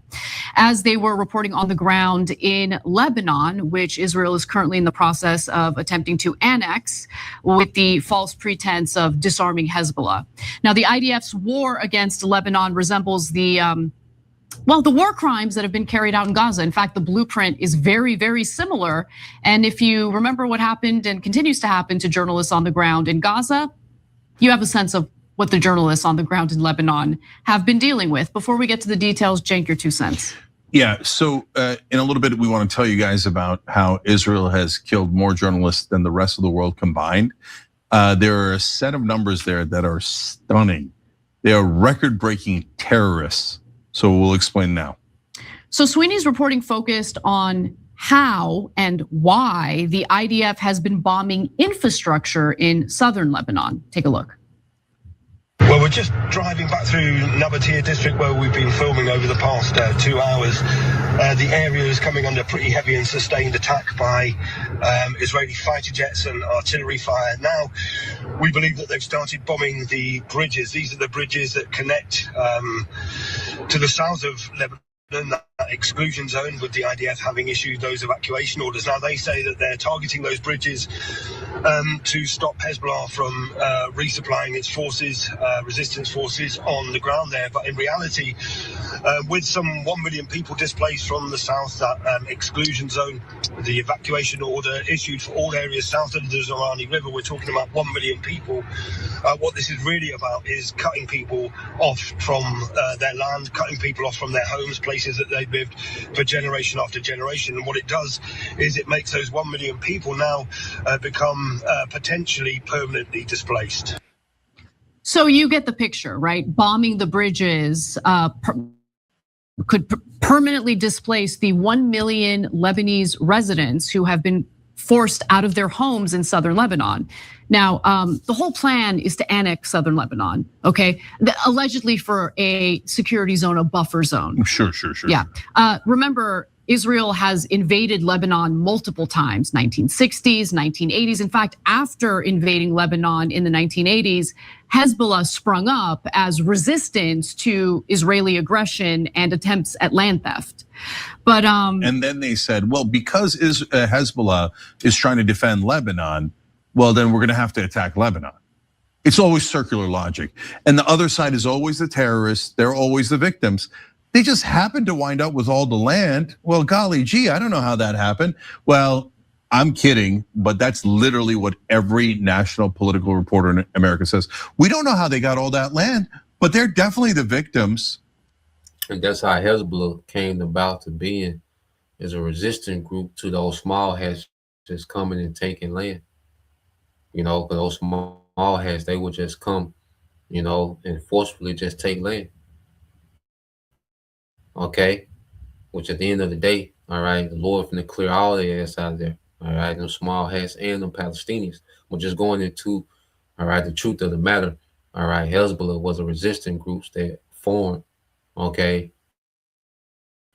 [SPEAKER 7] as they were reporting on the ground in Lebanon, which Israel is currently in the process of attempting to annex with the false pretense of disarming Hezbollah. Now, the IDF's war against Lebanon resembles the war crimes that have been carried out in Gaza. In fact, the blueprint is very, very similar. And if you remember what happened and continues to happen to journalists on the ground in Gaza, you have a sense of what the journalists on the ground in Lebanon have been dealing with. Before we get to the details, Cenk, your 2 cents.
[SPEAKER 8] Yeah, so in a little bit, we want to tell you guys about how Israel has killed more journalists than the rest of the world combined. There are a set of numbers there that are stunning. They are record-breaking terrorists. So we'll explain now.
[SPEAKER 7] So Sweeney's reporting focused on how and why the IDF has been bombing infrastructure in southern Lebanon. Take a look.
[SPEAKER 6] Well, we're just driving back through Nabatea district where we've been filming over the past 2 hours. The area is coming under pretty heavy and sustained attack by Israeli fighter jets and artillery fire. Now, we believe that they've started bombing the bridges. These are the bridges that connect to the south of Lebanon, that exclusion zone, with the IDF having issued those evacuation orders. Now, they say that they're targeting those bridges to stop Hezbollah from resupplying its forces, resistance forces on the ground there. But in reality, with some 1 million people displaced from the south, that exclusion zone, the evacuation order issued for all areas south of the Zorani River, we're talking about 1 million people. What this is really about is cutting people off from their land, cutting people off from their homes, places that they've lived for generation after generation. And what it does is it makes those 1 million people now become potentially permanently displaced.
[SPEAKER 7] So you get the picture, right? Bombing the bridges could permanently displace the 1 million Lebanese residents who have been forced out of their homes in southern Lebanon. Now, the whole plan is to annex southern Lebanon, okay? Allegedly for a security zone, a buffer zone.
[SPEAKER 8] Sure.
[SPEAKER 7] Yeah, remember, Israel has invaded Lebanon multiple times, 1960s, 1980s. In fact, after invading Lebanon in the 1980s, Hezbollah sprung up as resistance to Israeli aggression and attempts at land theft. But
[SPEAKER 8] and then they said, well, because Hezbollah is trying to defend Lebanon, well, then we're going to have to attack Lebanon. It's always circular logic. And the other side is always the terrorists. They're always the victims. They just happen to wind up with all the land. Well, golly gee, I don't know how that happened. Well, I'm kidding, but that's literally what every national political reporter in America says. We don't know how they got all that land, but they're definitely the victims.
[SPEAKER 3] And that's how Hezbollah came about to being, as a resistant group to those small hats just coming and taking land. You know, because those small hats, they would just come, you know, and forcefully just take land. Okay, which at the end of the day, all right, the Lord finna clear all their ass out of there. All right, them small hats and them Palestinians. We're just going into, all right, the truth of the matter. All right, Hezbollah was a resistant group that formed, okay,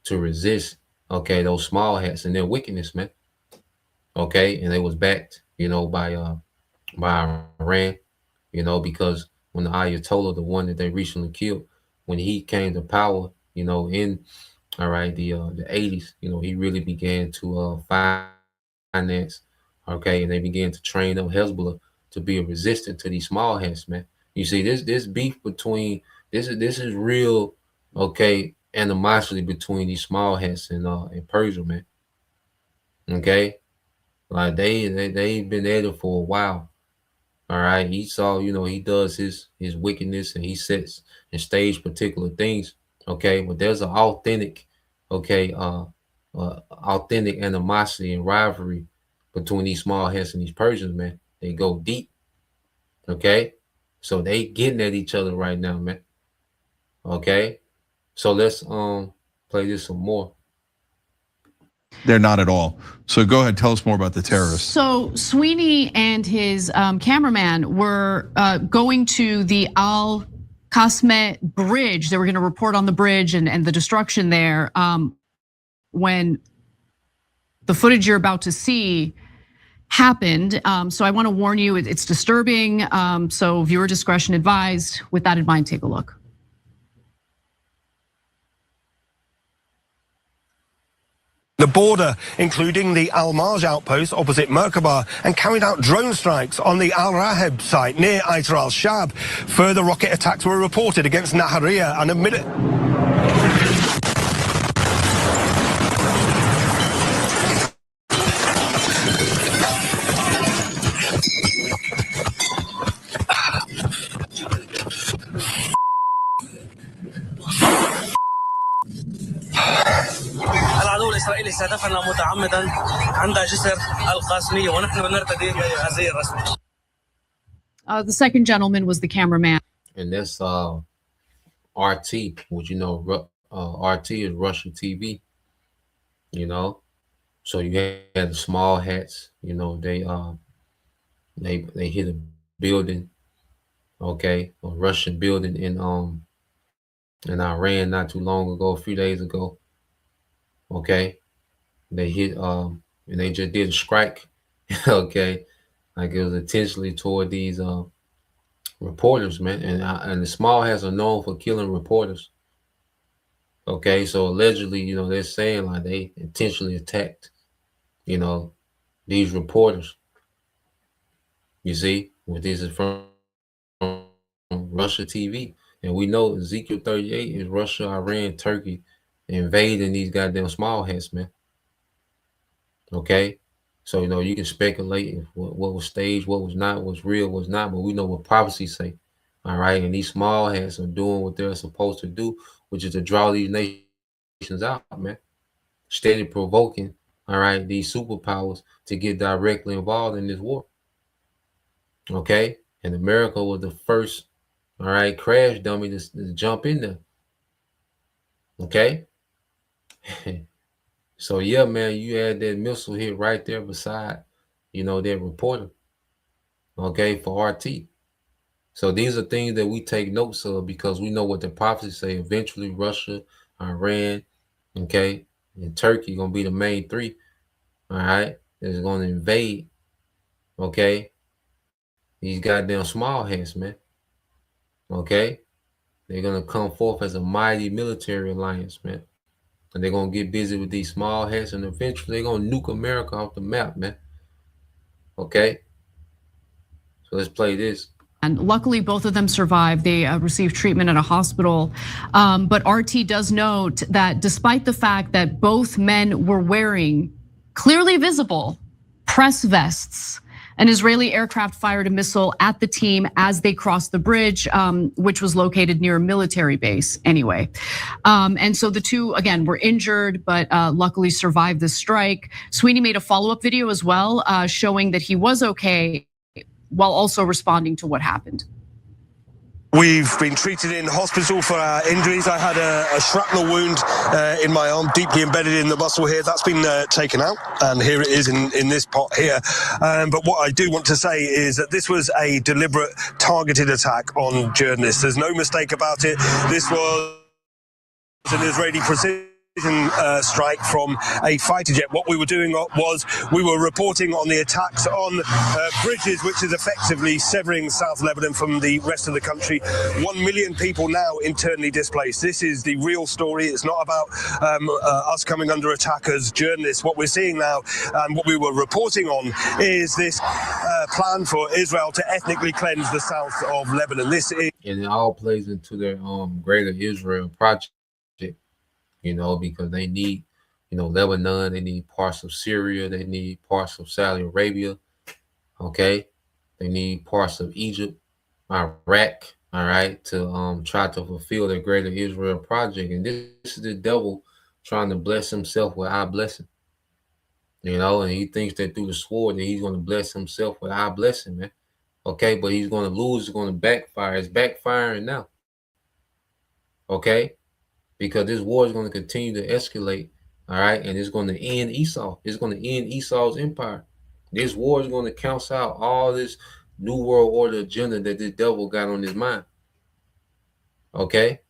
[SPEAKER 3] to resist, okay, those small hats and their wickedness, man. Okay, and they was backed, you know, by Iran, you know, because when the Ayatollah, the one that they recently killed, when he came to power, you know, in all right, the 80s, you know, he really began to finance, okay, and they began to train up Hezbollah to be a resistant to these small hats, man. You see, this beef between this is real, okay, animosity between these small hats and Persia, man. Okay, like they've been at it for a while. All right, Esau, you know, he does his wickedness and he sets and stage particular things. Okay, but there's an authentic, okay, authentic animosity and rivalry between these small hats and these Persians, man. They go deep. Okay, so they getting at each other right now, man. Okay, so let's play this some more.
[SPEAKER 8] They're not at all. So go ahead, tell us more about the terrorists.
[SPEAKER 7] So Sweeney and his cameraman were going to the Al Qasmeh bridge. They were going to report on the bridge and the destruction there when the footage you're about to see happened. So I want to warn you, it's disturbing. So viewer discretion advised. With that in mind, take a look.
[SPEAKER 6] The border, including the Al-Marj outpost opposite Merkaba, and carried out drone strikes on the Al-Raheb site near Aitar al-Shab. Further rocket attacks were reported against Nahariya and admitted.
[SPEAKER 9] العدو الإسرائيلي استهدفنا متعمدا عند جسر القاسمية ونحن نرتدي هذه الرسمة.
[SPEAKER 7] The second gentleman was the cameraman.
[SPEAKER 3] And that's RT, which you know, RT is Russian TV. You know, so you had the small hats. You know, they hit a building, okay, a Russian building in Iran not too long ago, a few days ago. Okay, they hit and they just did a strike. Okay, like it was intentionally toward these reporters, man, and the small hats are known for killing reporters. Okay, so allegedly, you know, they're saying like they intentionally attacked, you know, these reporters. You see, what this is from Russia TV, and we know Ezekiel 38 is Russia, Iran, Turkey invading these goddamn small hats, man. Okay, so you know you can speculate if what was staged, what was not, what's real, what's not, but we know what prophecy say. All right, and these small hats are doing what they're supposed to do, which is to draw these nations out, man. Steady provoking, all right, these superpowers to get directly involved in this war. Okay, and America was the first, all right, crash dummy to jump in there. Okay. So yeah, man, you had that missile hit right there beside, you know, that reporter. Okay, for RT. So these are things that we take notes of because we know what the prophecies say. Eventually, Russia, Iran, okay, and Turkey gonna be the main three. All right, that's gonna invade. Okay, these goddamn small hats, man. Okay, they're gonna come forth as a mighty military alliance, man. And they're gonna get busy with these small hats, and eventually they're gonna nuke America off the map, man. Okay, so let's play this.
[SPEAKER 7] And luckily, both of them survived. They received treatment at a hospital. But RT does note that despite the fact that both men were wearing clearly visible press vests, an Israeli aircraft fired a missile at the team as they crossed the bridge, which was located near a military base anyway. And so the two, again, were injured, but luckily survived the strike. Sweeney made a follow-up video as well, showing that he was okay, while also responding to what happened.
[SPEAKER 6] We've been treated in hospital for our injuries. I had a shrapnel wound in my arm, deeply embedded in the muscle here. That's been taken out, and here it is in this pot here. But what I do want to say is that this was a deliberate, targeted attack on journalists. There's no mistake about it. This was an Israeli precision strike from a fighter jet. What we were doing was we were reporting on the attacks on bridges, which is effectively severing South Lebanon from the rest of the country. 1 million people now internally displaced. This is the real story. It's not about us coming under attack as journalists. What we're seeing now and what we were reporting on is this plan for Israel to ethnically cleanse the south of Lebanon. This is,
[SPEAKER 3] and it all plays into their Greater Israel project. You know, because they need, you know, Lebanon, they need parts of Syria, they need parts of Saudi Arabia, okay? They need parts of Egypt, Iraq, all right, to try to fulfill their Greater Israel project. And this is the devil trying to bless himself with our blessing, you know, and he thinks that through the sword that he's going to bless himself with our blessing, man. Okay, but he's going to lose, it's going to backfire. It's backfiring now, okay? Because this war is going to continue to escalate, all right? And it's going to end Esau. It's going to end Esau's empire. This war is going to cancel out all this New World Order agenda that this devil got on his mind, okay?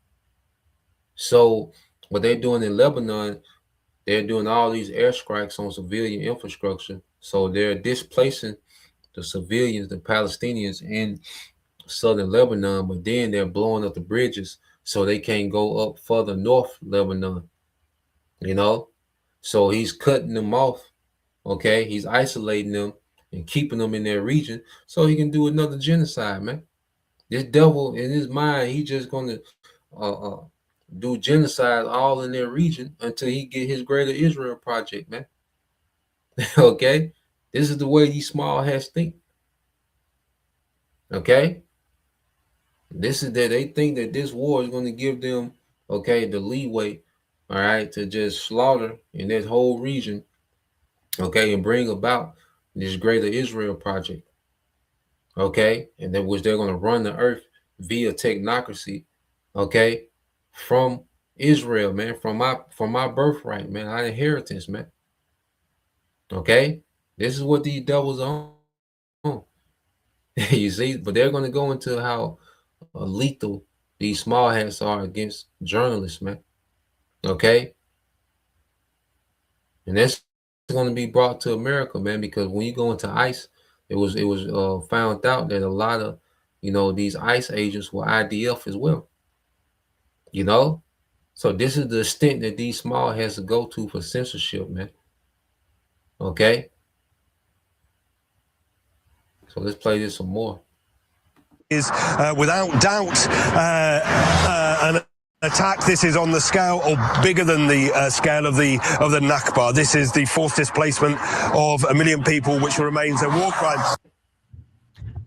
[SPEAKER 3] So what they're doing in Lebanon, they're doing all these airstrikes on civilian infrastructure. So they're displacing the civilians, the Palestinians in southern Lebanon, but then they're blowing up the bridges so they can't go up further north Lebanon, you know? So he's cutting them off, okay? He's isolating them and keeping them in their region so he can do another genocide, man. This devil in his mind, he's just going to do genocide all in their region until he get his Greater Israel project, man. Okay? This is the way these small hats think. Okay? This is that they think that this war is going to give them, okay, the leeway, all right, to just slaughter in this whole region, okay, and bring about this Greater Israel project, okay, and then which they're going to run the earth via technocracy, okay, from Israel, man, from my birthright, man, our inheritance, man. Okay, this is what these devils are on. You see, but they're going to go into how lethal these small hats are against journalists, man. Okay, and that's going to be brought to America, man, because when you go into ICE, it was found out that a lot of, you know, these ICE agents were IDF as well, you know. So this is the extent that these small hats go to for censorship, man. Okay, so let's play this some more.
[SPEAKER 6] Is without doubt an attack. This is on the scale or bigger than the scale of the Nakba. This is the forced displacement of 1 million people, which remains a war crime.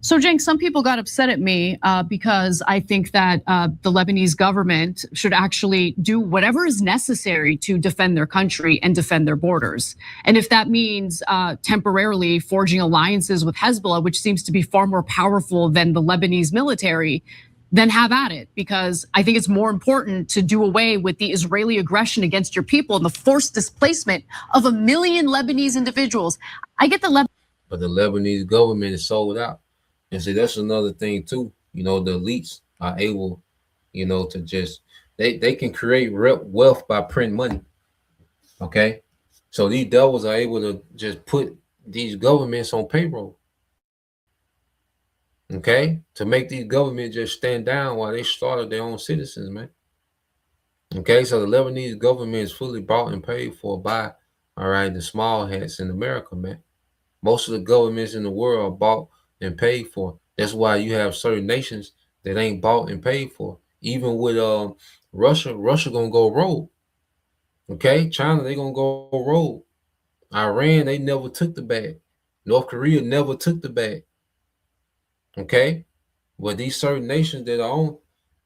[SPEAKER 7] So, Cenk, some people got upset at me because I think that the Lebanese government should actually do whatever is necessary to defend their country and defend their borders. And if that means temporarily forging alliances with Hezbollah, which seems to be far more powerful than the Lebanese military, then have at it, because I think it's more important to do away with the Israeli aggression against your people and the forced displacement of 1 million Lebanese individuals. I get
[SPEAKER 3] but the Lebanese government is sold out. And see, that's another thing too. You know, the elites are able, you know, to just, they can create wealth by printing money. Okay, so these devils are able to just put these governments on payroll. Okay, to make these governments just stand down while they slaughter their own citizens, man. Okay, so the Lebanese government is fully bought and paid for by, all right, the small hats in America, man. Most of the governments in the world are bought and paid for. That's why you have certain nations that ain't bought and paid for. Even with Russia gonna go rogue. Okay, China, they gonna go rogue. Iran, they never took the bag. North Korea never took the bag. Okay, but these certain nations that are on,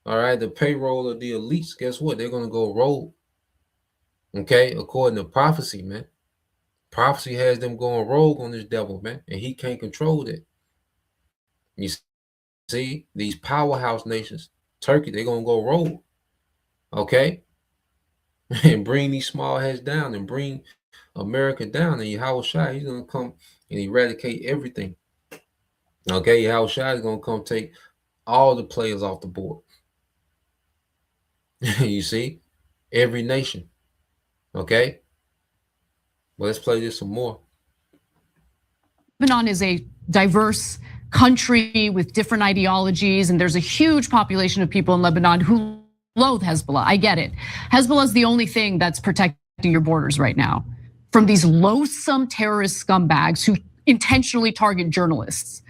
[SPEAKER 3] all right, the payroll of the elites, guess what? They're gonna go rogue. Okay, according to prophecy, man. Prophecy has them going rogue on this devil, man, and he can't control it. You see, these powerhouse nations, Turkey, they're gonna go rogue. Okay, and bring these small heads down and bring America down. And Yahweh Shai, he's gonna come and eradicate everything. Okay, Yahweh Shai is gonna come take all the players off the board. You see, every nation. Okay, well, let's play this some more.
[SPEAKER 7] Lebanon is a diverse country with different ideologies, and there's a huge population of people in Lebanon who loathe Hezbollah. I get it. Hezbollah is the only thing that's protecting your borders right now from these loathsome terrorist scumbags who intentionally target journalists.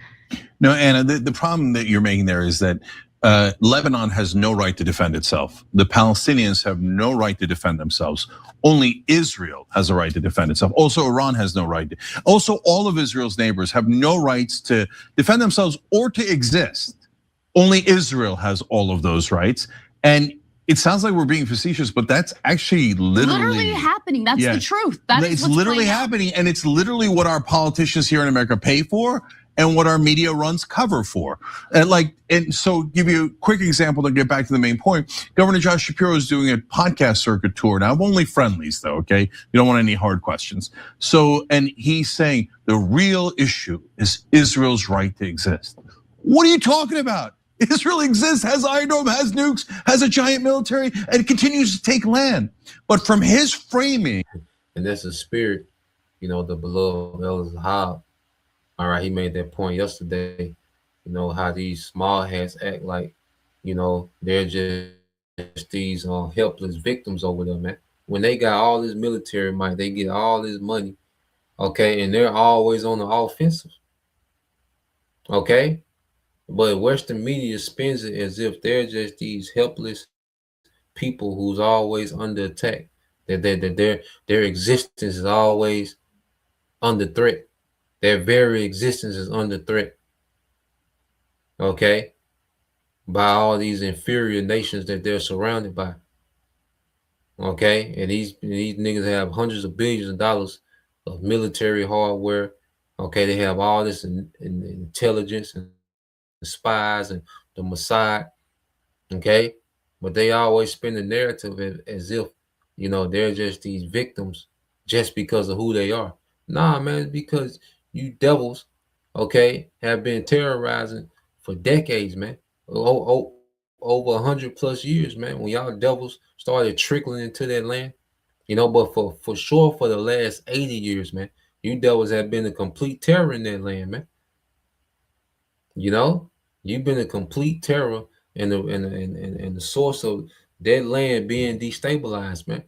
[SPEAKER 8] No, Anna, the problem that you're making there is that Lebanon has no right to defend itself. The Palestinians have no right to defend themselves. Only Israel has a right to defend itself. Also, Iran has no right. Also, all of Israel's neighbors have no rights to defend themselves or to exist. Only Israel has all of those rights. And it sounds like we're being facetious, but that's actually literally
[SPEAKER 7] happening. That's the truth.
[SPEAKER 8] It's literally happening, and it's literally what our politicians here in America pay for and what our media runs cover for. And so give you a quick example to get back to the main point. Governor Josh Shapiro is doing a podcast circuit tour now, only friendlies though, okay? You don't want any hard questions. So, and he's saying the real issue is Israel's right to exist. What are you talking about? Israel exists, has Iron Dome, has nukes, has a giant military, and continues to take land. But from his framing.
[SPEAKER 3] And that's the spirit, the beloved El Zahab. All right, he made that point yesterday, how these small hats act like, they're just these helpless victims over there, man. When they got all this military might, they get all this money, okay, and they're always on the offensive, okay? But Western media spins it as if they're just these helpless people who's always under attack, that their existence is always under threat. Their very existence is under threat, okay, by all these inferior nations that they're surrounded by, okay? And these niggas have hundreds of billions of dollars of military hardware, okay? They have all this intelligence and spies and the Mossad, okay? But they always spin the narrative as if, they're just these victims just because of who they are. Nah, man, it's because you devils, okay, have been terrorizing for decades, man. Over 100+ years, man. When y'all devils started trickling into that land, but for sure for the last 80 years, man, you devils have been a complete terror in that land, man. You've been a complete terror and the source of that land being destabilized, man.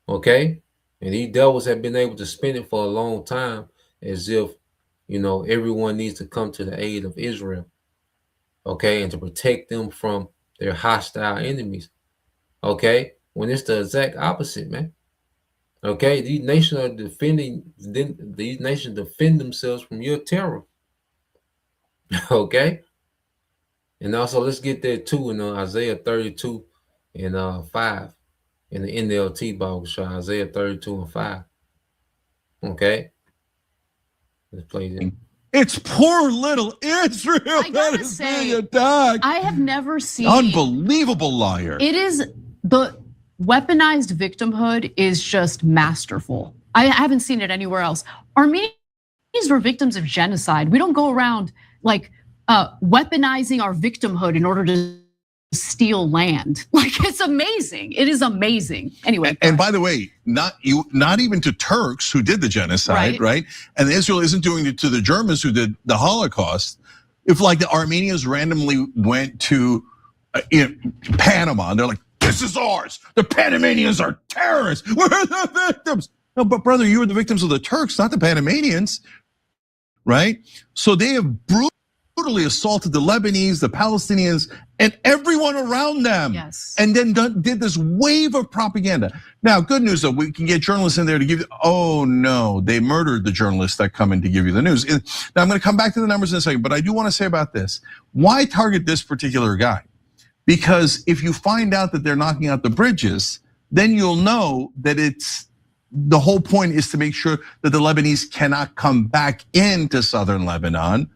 [SPEAKER 3] Okay? And these devils have been able to spin it for a long time as if, everyone needs to come to the aid of Israel, okay, and to protect them from their hostile enemies, okay, when it's the exact opposite, man. Okay, these nations defend themselves from your terror, okay. And also, let's get there too in Isaiah 32 and 5 in the NLT Bible, Isaiah 32 and 5. Okay. Let's play it.
[SPEAKER 8] It's poor little Israel that is being attacked.
[SPEAKER 7] I have never seen
[SPEAKER 8] unbelievable liar.
[SPEAKER 7] It is the weaponized victimhood is just masterful. I haven't seen it anywhere else. Armenians were victims of genocide. We don't go around like weaponizing our victimhood in order to steal land. Like, it's amazing. It is amazing. Anyway.
[SPEAKER 8] And by the way, not even to Turks who did the genocide, right? And Israel isn't doing it to the Germans who did the Holocaust. If like the Armenians randomly went to Panama and they're like, this is ours. The Panamanians are terrorists. We're the victims. No, but brother, you were the victims of the Turks, not the Panamanians, right? So they have brutally assaulted the Lebanese, the Palestinians, and everyone around them.
[SPEAKER 7] Yes. And
[SPEAKER 8] then did this wave of propaganda. Now, good news though, we can get journalists in there to give you, oh no, they murdered the journalists that come in to give you the news. Now I'm gonna come back to the numbers in a second, but I do wanna say about this. Why target this particular guy? Because if you find out that they're knocking out the bridges, then you'll know that the whole point is to make sure that the Lebanese cannot come back into southern Lebanon.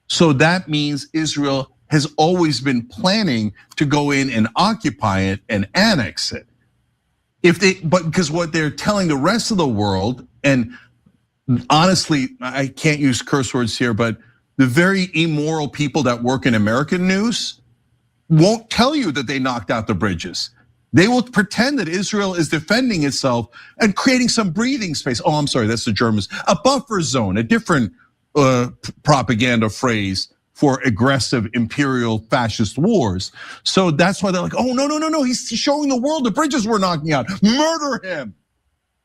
[SPEAKER 8] So that means Israel has always been planning to go in and occupy it and annex it. But because what they're telling the rest of the world, and honestly, I can't use curse words here, but the very immoral people that work in American news won't tell you that they knocked out the bridges. They will pretend that Israel is defending itself and creating some breathing space. Oh, I'm sorry, that's the Germans. A buffer zone, a different propaganda phrase for aggressive imperial fascist wars. So that's why they're like, oh, no, he's showing the world the bridges we're knocking out. Murder him.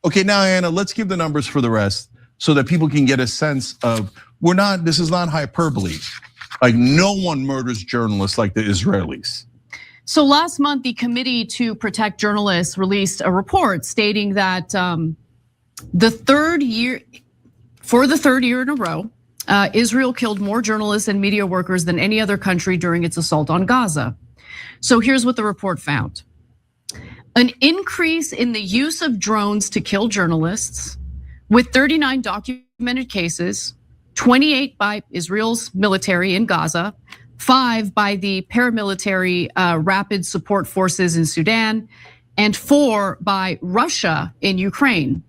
[SPEAKER 8] Okay, now Anna, let's give the numbers for the rest so that people can get a sense of, this is not hyperbole. Like no one murders journalists like the Israelis.
[SPEAKER 7] So last month, the Committee to Protect Journalists released a report stating that for the third year in a row, Israel killed more journalists and media workers than any other country during its assault on Gaza. So here's what the report found. An increase in the use of drones to kill journalists, with 39 documented cases, 28 by Israel's military in Gaza, 5 by the paramilitary rapid support forces in Sudan, and 4 by Russia in Ukraine.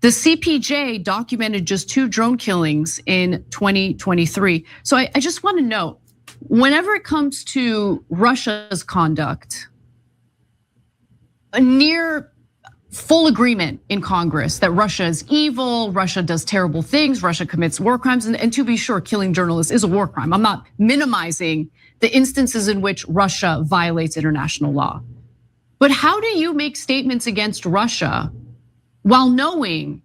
[SPEAKER 7] The CPJ documented just 2 drone killings in 2023. So I just want to note, whenever it comes to Russia's conduct, a near full agreement in Congress that Russia is evil, Russia does terrible things, Russia commits war crimes, and to be sure, killing journalists is a war crime. I'm not minimizing the instances in which Russia violates international law. But how do you make statements against Russia while knowing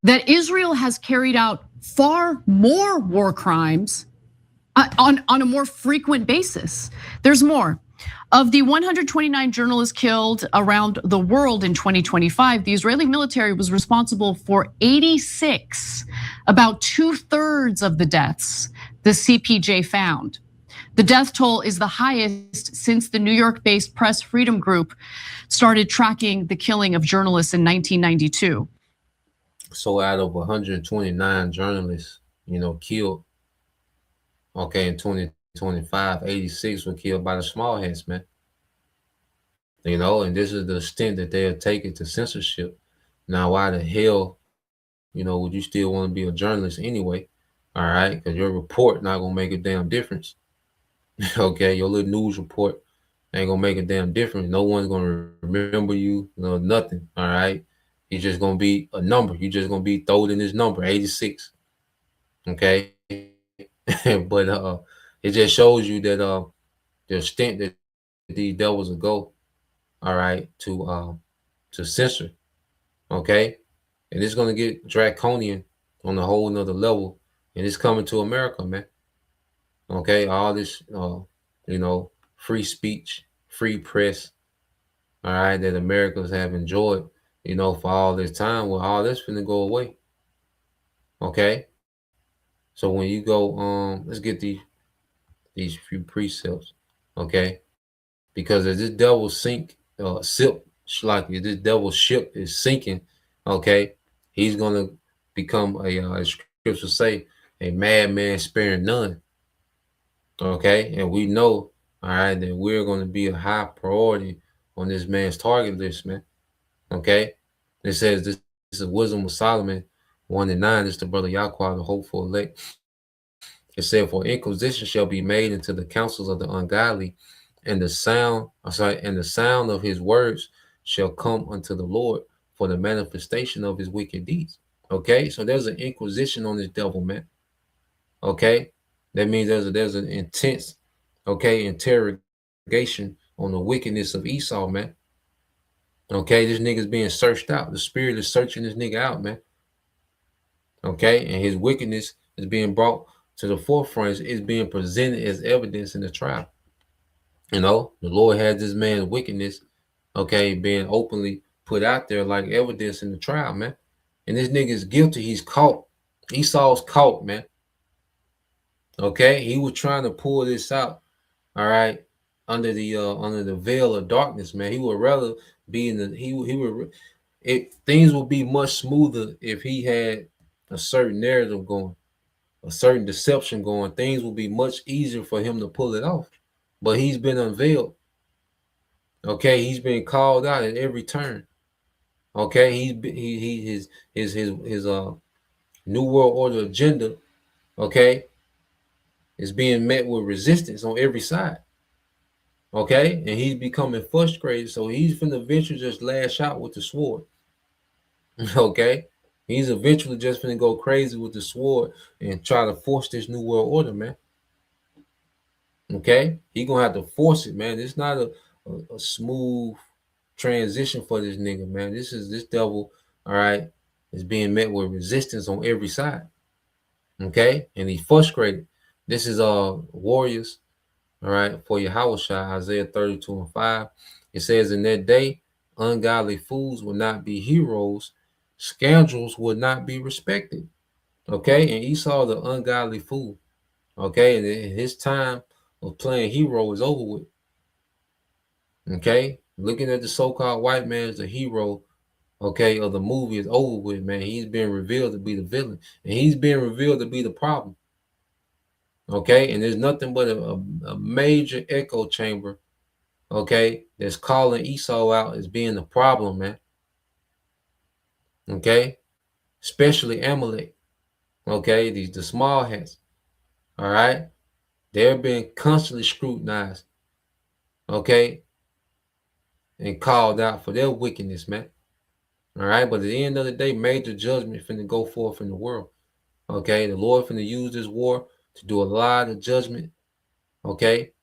[SPEAKER 7] that Israel has carried out far more war crimes on a more frequent basis? There's more. Of the 129 journalists killed around the world in 2025, the Israeli military was responsible for 86, about 2/3 of the deaths the CPJ found. The death toll is the highest since the New York-based Press Freedom Group started tracking the killing of journalists in 1992.
[SPEAKER 3] So out of 129 journalists, killed, okay, in 2025, 86 were killed by the small hats, man. And this is the extent that they are taking to censorship. Now, why the hell, would you still want to be a journalist anyway? All right, because your report not gonna make a damn difference. Okay, your little news report ain't gonna make a damn difference. No one's gonna remember you, nothing. All right, you're just gonna be a number. You're just gonna be thrown in this number, 86. Okay, but it just shows you that the extent that these devils will go, all right, to censor, okay, and it's gonna get draconian on a whole nother level, and it's coming to America, man. Okay, all this, free speech, free press, all right, that Americans have enjoyed, for all this time. Well, all this finna go away. Okay, so when you go, let's get these few precepts, okay, because as this devil sink, like this devil ship is sinking, okay, he's gonna become as scriptures say, a madman sparing none. Okay, and we know, all right, that we're going to be a high priority on this man's target list, man. Okay, it says this is Wisdom of Solomon 1:9. This is the brother Yahweh, the hopeful elect. It said, "For inquisition shall be made into the counsels of the ungodly, and the sound of his words shall come unto the Lord for the manifestation of his wicked deeds. Okay, so there's an inquisition on this devil, man. Okay, that means there's an intense, okay, interrogation on the wickedness of Esau, man. Okay, this nigga's being searched out. The spirit is searching this nigga out, man. Okay, and his wickedness is being brought to the forefront. It's being presented as evidence in the trial. You know, the Lord has this man's wickedness, okay, being openly put out there like evidence in the trial, man. And this nigga is guilty. He's caught. Esau's caught, man. Okay, he was trying to pull this out, all right, under the veil of darkness, man. He would rather be in the things would be much smoother if he had a certain narrative going, a certain deception going. Things would be much easier for him to pull it off. But he's been unveiled. Okay, he's been called out at every turn. Okay, his New World Order agenda, okay, is being met with resistance on every side. Okay, and he's becoming frustrated, so he's finna eventually just lash out with the sword. Okay, he's eventually just finna go crazy with the sword and try to force this New World Order, man. Okay, he gonna have to force it, man. It's not a smooth transition for this nigga, man. This devil, all right, is being met with resistance on every side. Okay, and he's frustrated. This is warriors, all right, for Yahushua, Isaiah 32:5. It says, in that day, ungodly fools will not be heroes, scoundrels will not be respected. Okay, and Esau, the ungodly fool. Okay, and his time of playing hero is over with. Okay, looking at the so-called white man as the hero, okay, of the movie is over with, man. He's been revealed to be the villain, and he's been revealed to be the problem. Okay, and there's nothing but a major echo chamber, okay, that's calling Esau out as being the problem, man. Okay, especially Amalek. Okay, the small hats. All right, they're being constantly scrutinized. Okay, and called out for their wickedness, man. All right, but at the end of the day, major judgment finna go forth in the world. Okay, the Lord finna use this war to do a lot of judgment. Okay,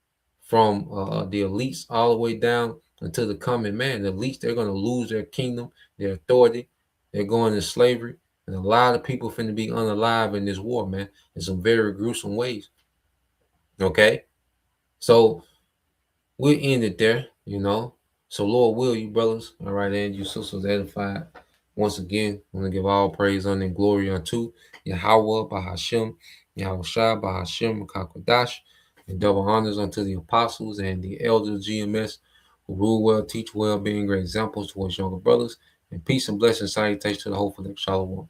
[SPEAKER 3] from the elites all the way down until the common man. The elites, they're gonna lose their kingdom, their authority. They're going into slavery, and a lot of people finna be unalive in this war, man, in some very gruesome ways. Okay, so we'll end it there, you know. So Lord will, you brothers, all right, and you sisters edified. Once again, I want to give all praise, honor, and glory unto Yahweh, Bahashem, Yahushua, Bahashem, Kakwadash, and double honors unto the apostles and the elders GMS who rule well, teach well, being great examples towards younger brothers. And peace and blessings, salutations to the whole elect. Shalom.